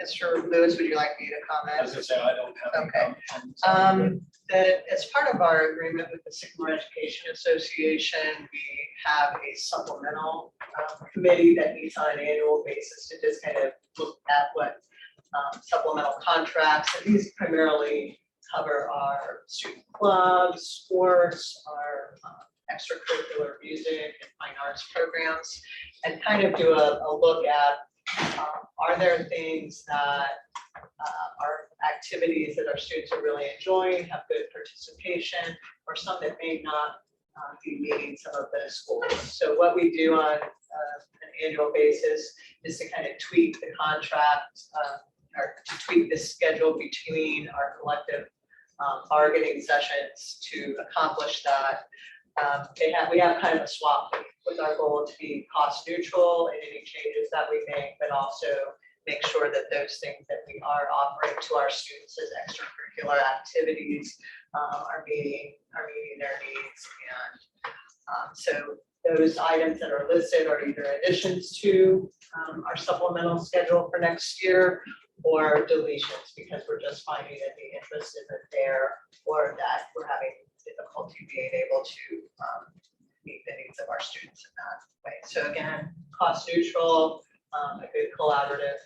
Mr. Lewis, would you like me to comment? I was gonna say, I don't have. any Okay. comments. That as part of our agreement with the Sycamore Education Association, we have a supplemental committee that meets on an annual basis to just kind of look at what supplemental contracts, and these primarily cover our student clubs, sports, our extracurricular music and fine arts programs, and kind of do a look at are there things that are activities that our students are really enjoying, have good participation, or some that may not be meeting some of those goals. So what we do on an annual basis is to kind of tweak the contract or to tweak the schedule between our collective bargaining sessions to accomplish that. We have kind of a swap with our goal to be cost neutral in any changes that we make, but also make sure that those things that we are offering to our students as extracurricular activities are meeting their needs. And so those items that are listed are either additions to our supplemental schedule for next year or deletions, because we're just finding that the interest isn't there, or that we're having difficulty being able to meet the needs of our students in that way. So again, cost neutral, a good collaborative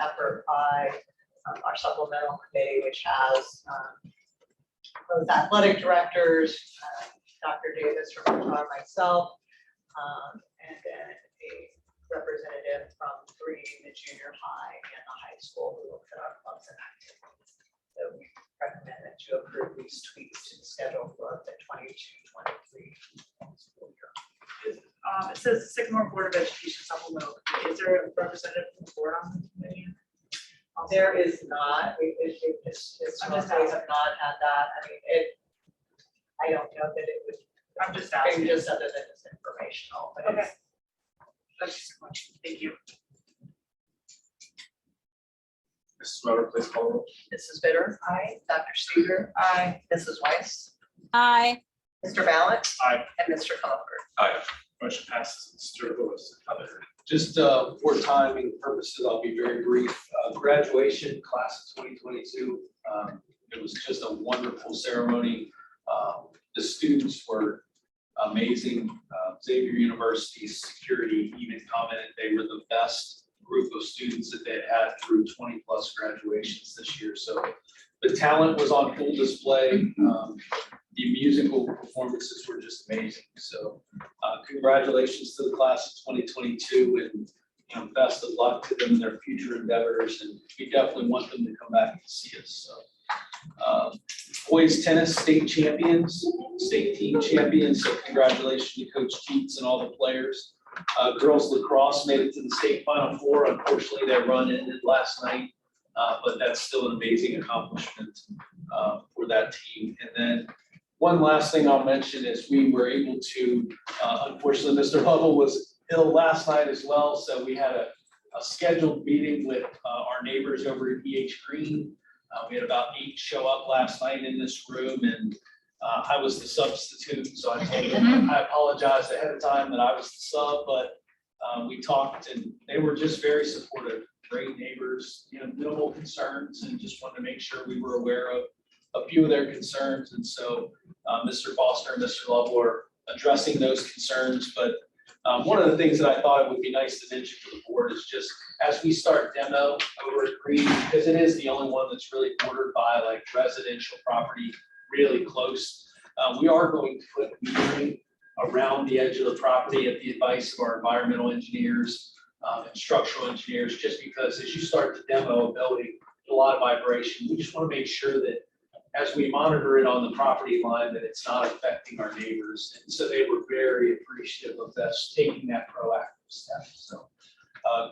effort by our supplemental committee, which has both athletic directors, Dr. Davis from HR, myself, and then a representative from the junior high and the high school who looks at our clubs and activities. So we recommend that you approve these tweaks to the schedule for the 22-23 school year. It says Sycamore Board of Education supplemental committee. Is there a representative from the board on the committee? There is not, historically have not had that. I mean, I don't know that it would. I'm just asking. Just other than it's informational, but Okay. it's. That's just a question. Thank you. Mrs. Miller, please call the roll. Mrs. Bitter. Aye. Dr. Steger. Aye. Mrs. Weiss. Aye. Mr. Ballant. Aye. And Mr. Comerford. Aye. Motion passes. Mr. Lewis, other. Just for timing purposes, I'll be very brief. Graduation class of 2022. It was just a wonderful ceremony. The students were amazing. Xavier University's security even commented they were the best group of students that they had through 20+ graduations this year. So the talent was on full display. The musical performances were just amazing. So congratulations to the class of 2022, and best of luck to them in their future endeavors. And we definitely want them to come back and see us. So boys tennis state champions, state team champions. So congratulations to Coach Keats and all the players. Girls lacrosse made it to the state Final Four. Unfortunately, their run ended last night, but that's still an amazing accomplishment for that team. And then one last thing I'll mention is we were able to, unfortunately, Mr. Lovell was ill last night as well. So we had a scheduled meeting with our neighbors over at EH Green. We had about 8 show up last night in this room, and I was the substitute. So I told them I apologized ahead of time that I was the sub, but we talked and they were just very supportive, great neighbors, minimal concerns, and just wanted to make sure we were aware of a few of their concerns. And so Mr. Foster and Mr. Lovell are addressing those concerns. But one of the things that I thought it would be nice to mention to the board is just as we start demo over at Green, because it is the only one that's really bordered by like residential property really close. We are going to put metering around the edge of the property at the advice of our environmental engineers and structural engineers, just because as you start to demo a building, a lot of vibration. We just want to make sure that as we monitor it on the property line, that it's not affecting our neighbors. And so they were very appreciative of us taking that proactive step. So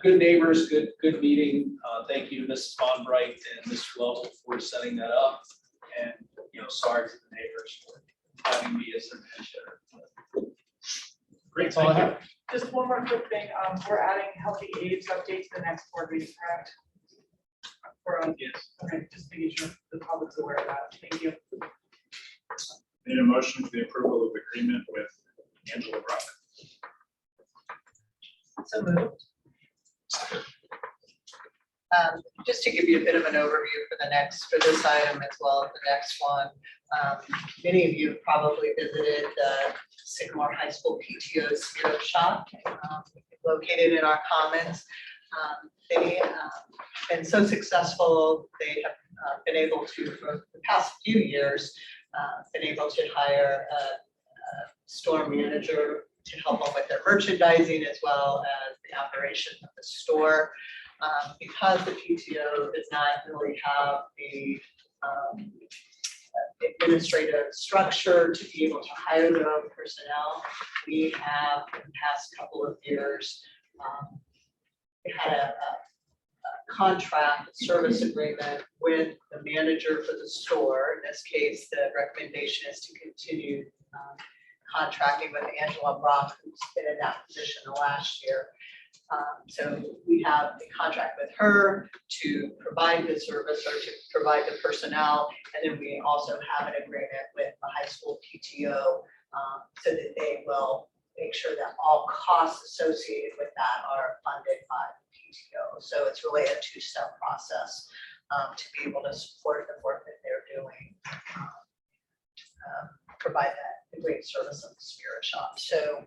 good neighbors, good meeting. Thank you to Mrs. Von Bright and Mr. Lovell for setting that up. And, sorry to the neighbors for having me as their administrator. Great, That's all I thank you. have. Just one more quick thing, we're adding healthy age update to the next board meeting, correct? Yes. Okay, just making sure the public's aware of that, thank you. Need a motion for the approval of agreement with Angela Brock. So moved. Just to give you a bit of an overview for this item as well as the next one. Many of you have probably visited the Sycamore High School PTO Spirit Shop, located in our commons. They have been so successful, they have been able to, for the past few years, been able to hire a store manager to help them with their merchandising as well as the operation of the store. Because the PTO does not really have the administrative structure to be able to hire their own personnel, we have in the past couple of years had a contract service agreement with the manager for the store. In this case, the recommendation is to continue contracting with Angela Brock, who's been in that position the last year. So we have a contract with her to provide the service or to provide the personnel. And then we also have an agreement with the high school PTO so that they will make sure that all costs associated with that are funded by the PTO. So it's really a two-step process to be able to support the work that they're doing, provide that great service of the Spirit Shop. So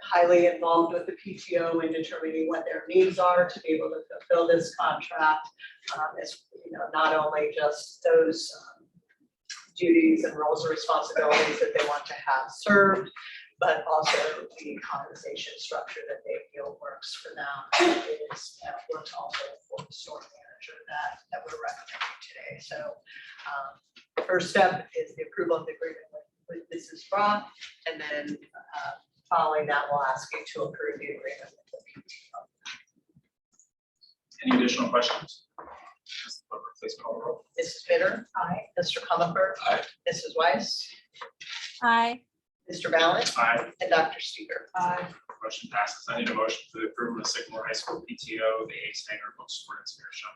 highly involved with the PTO in determining what their needs are to be able to fulfill this contract. As not only just those duties and roles and responsibilities that they want to have served, but also the compensation structure that they feel works for them. It is works also for the store manager that we're recommending today. So the first step is the approval of the agreement with Mrs. Brock, and then following that, we'll ask you to approve the agreement with the PTO. Any additional questions? Please call the roll. Mrs. Bitter? Aye. Mr. Comer? Aye. Mrs. Weiss? Aye. Mr. Ballant? Aye. And Dr. Steger? Aye. Motion passes. I need a motion for the approval of Sycamore High School PTO, the Ace Hanger Bookstore and Spirit Shop.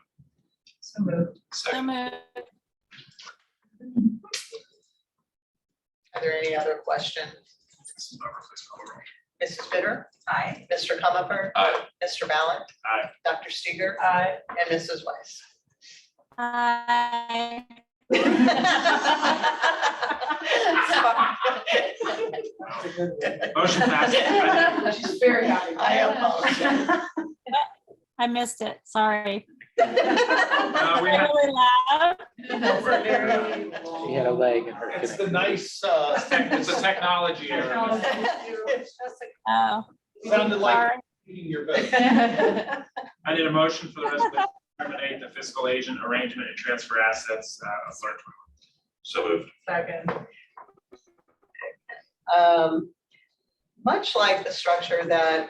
So moved. So Second. moved. Are there any other questions? Mrs. Weber, please call the roll. Mrs. Bitter? Aye. Mr. Comer? Aye. Mr. Ballant? Aye. Dr. Steger? Aye. And Mrs. Weiss? Aye. Motion passes. She's very happy. I apologize. I missed it. Sorry. We have Really loud. She had a leg in her. It's the nice, it's a technology error. Oh, sounded like sorry. eating your vote. I need a motion for the resolution to terminate the fiscal agent arrangement and transfer assets of Learn 21. So moved. Second. Much like the structure that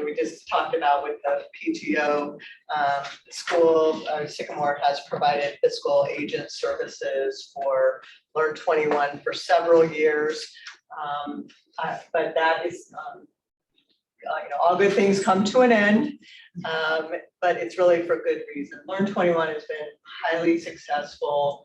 we just talked about with the PTO, the school, Sycamore has provided fiscal agent services for Learn 21 for several years. But that is, all good things come to an end, but it's really for good reason. Learn 21 has been highly successful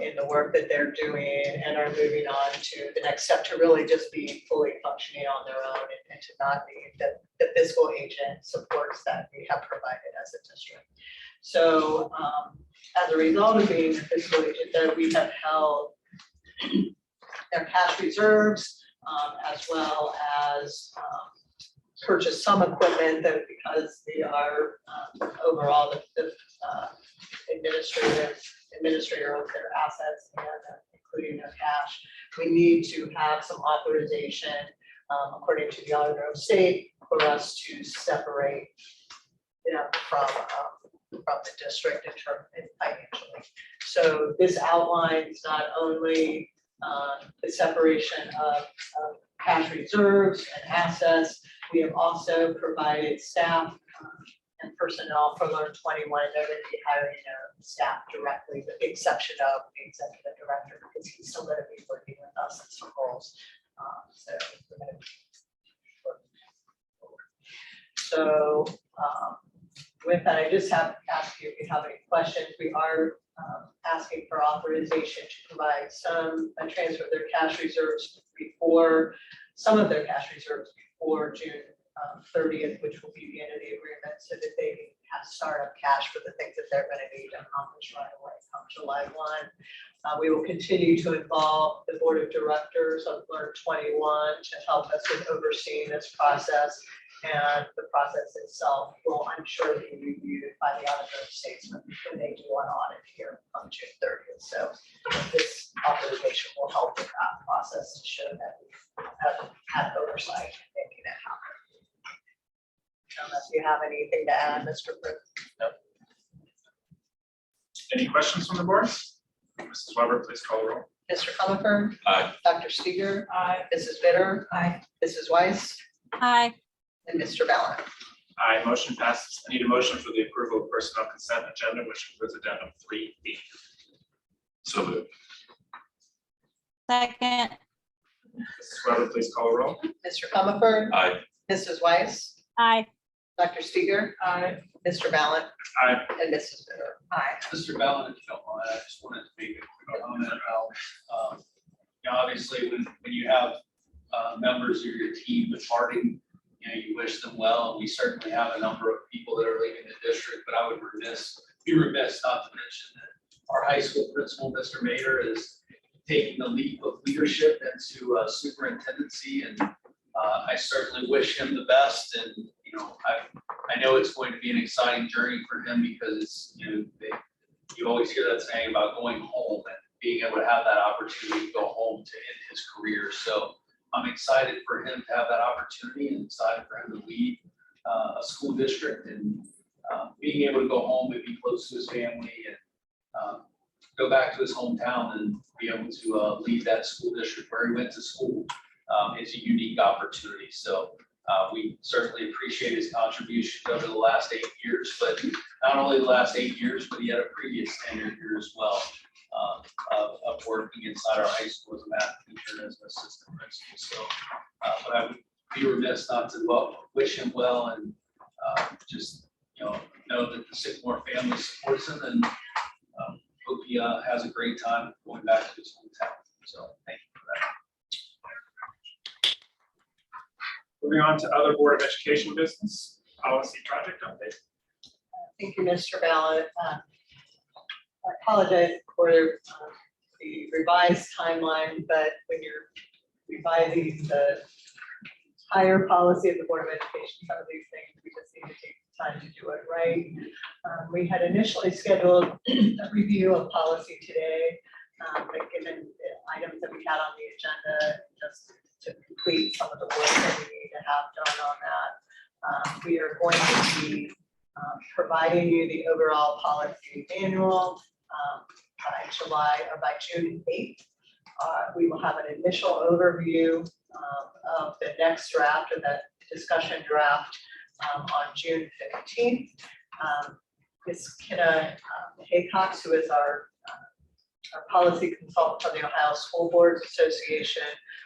in the work that they're doing and are moving on to the next step to really just be fully functioning on their own and to not need the fiscal agent supports that we have provided as a district. So as a result of being the fiscal agent, that we have held their cash reserves as well as purchased some equipment that because they are overall the administrator of their assets and including their cash. We need to have some authorization according to the auditor of state for us to separate from from the district in terms of financially. So this outlines not only the separation of cash reserves and assets, we have also provided staff and personnel for Learn 21. They're going to be hiring their staff directly, with the exception of the executive director, because he's still going to be working with us in some roles. So we're going to So with that, I just have to ask you if you have any questions. We are asking for authorization to provide a transfer of their cash reserves before, some of their cash reserves before June 30th, which will be the end of the agreement, so that they can have startup cash for the things that they're going to need to accomplish right away come July 1. We will continue to involve the board of directors of Learn 21 to help us with overseeing this process. And the process itself will, I'm sure, be reviewed by the auditor of states when they do an audit here on June 30th. So this authorization will help with that process to show that we have had oversight in making it happen. Unless you have anything to add, Mr. Britt. No. Any questions from the board? Mrs. Weber, please call the roll. Mr. Comerford? Aye. Dr. Steger? Aye. Mrs. Bitter? Aye. Mrs. Weiss? Hi. And Mr. Ballard? Aye, motion passes. I need a motion for the approval of personnel consent agenda, which includes addendum 3B. So moved. Second. Mrs. Weber, please call the roll. Mr. Comerford? Aye. Mrs. Weiss? Hi. Dr. Steger? Aye. Mr. Ballard? Aye. And Mrs. Bitter? Aye. Mr. Ballard, if you don't mind, I just wanted to make a quick comment about, you know, obviously when you have members of your team departing, you know, you wish them well, and we certainly have a number of people that are leaving the district, but I would be remiss not to mention that our high school principal, Mr. Mater, is taking the leap of leadership into superintendency, and I certainly wish him the best. And you know, I know it's going to be an exciting journey for him, because it's, you know, you always hear that saying about going home and being able to have that opportunity to go home to end his career. So I'm excited for him to have that opportunity, and excited for him to lead a school district, and being able to go home and be close to his family, and go back to his hometown and be able to lead that school district where he went to school is a unique opportunity. So we certainly appreciate his contributions over the last 8 years, but not only the last 8 years, but he had a previous tenure here as well. Of working inside our high school as a math teacher and as an assistant principal. So, but I would be remiss not to wish him well, and just, you know that the Sycamore family supports him, and hope he has a great time going back to his hometown. So thank you for that. Moving on to other Board of Education business, policy project update. Thank you, Mr. Ballard. I apologize for the revised timeline, but when you're revising the entire policy of the Board of Education, some of these things, we just need to take time to do it right. We had initially scheduled a review of policy today, but given the items that we had on the agenda, just to complete some of the work that we need to have done on that, we are going to be providing you the overall policy manual by June 8th. We will have an initial overview of the next draft, or that discussion draft, on June 15th. Ms. Kenna Haycox, who is our policy consultant for the Ohio School Boards Association,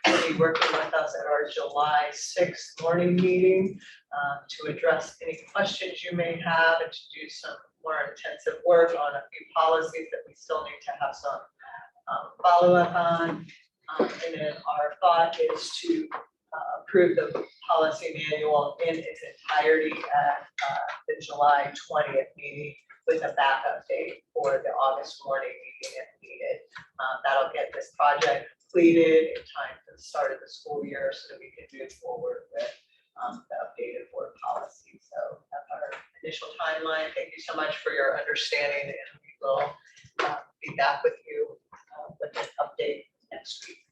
will be working with us at our July 6th morning meeting to address any questions you may have, and to do some more intensive work on a few policies that we still need to have some follow-up on. And then our thought is to approve the policy manual in its entirety at the July 20th meeting, with a backup date for the August morning meeting if needed. That'll get this project completed in time for the start of the school year, so that we can move forward with the updated board policy. So that's our initial timeline. Thank you so much for your understanding, and we will be back with you with an update next week.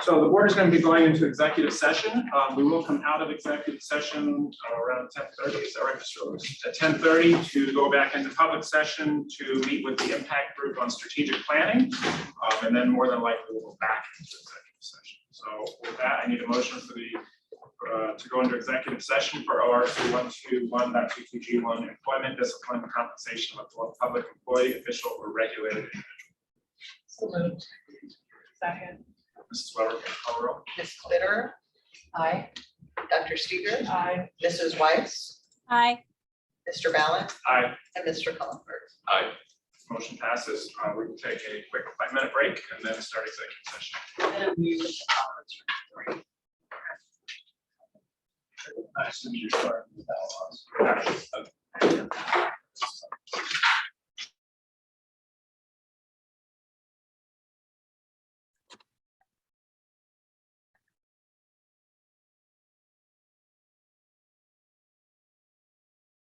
So the board is going to be going into executive session. We will come out of executive session around 10:30, is that right, Mr. Lewis? At 10:30 to go back into public session to meet with the impact group on strategic planning. And then more than likely we'll go back into executive session. So with that, I need a motion for the to go into executive session for ORC 121.22G1 employment, discipline, compensation of a public employee, official, or regulated individual. So moved. Second. Mrs. Weber, can you call the roll? Ms. Glitter, Aye. Dr. Steger, Aye. Mrs. Weiss, Hi. Mr. Ballant, Aye. and Mr. Cullenberg. Aye. Motion passes. We will take a quick 5-minute break and then start executive session. I assume you're starting with that.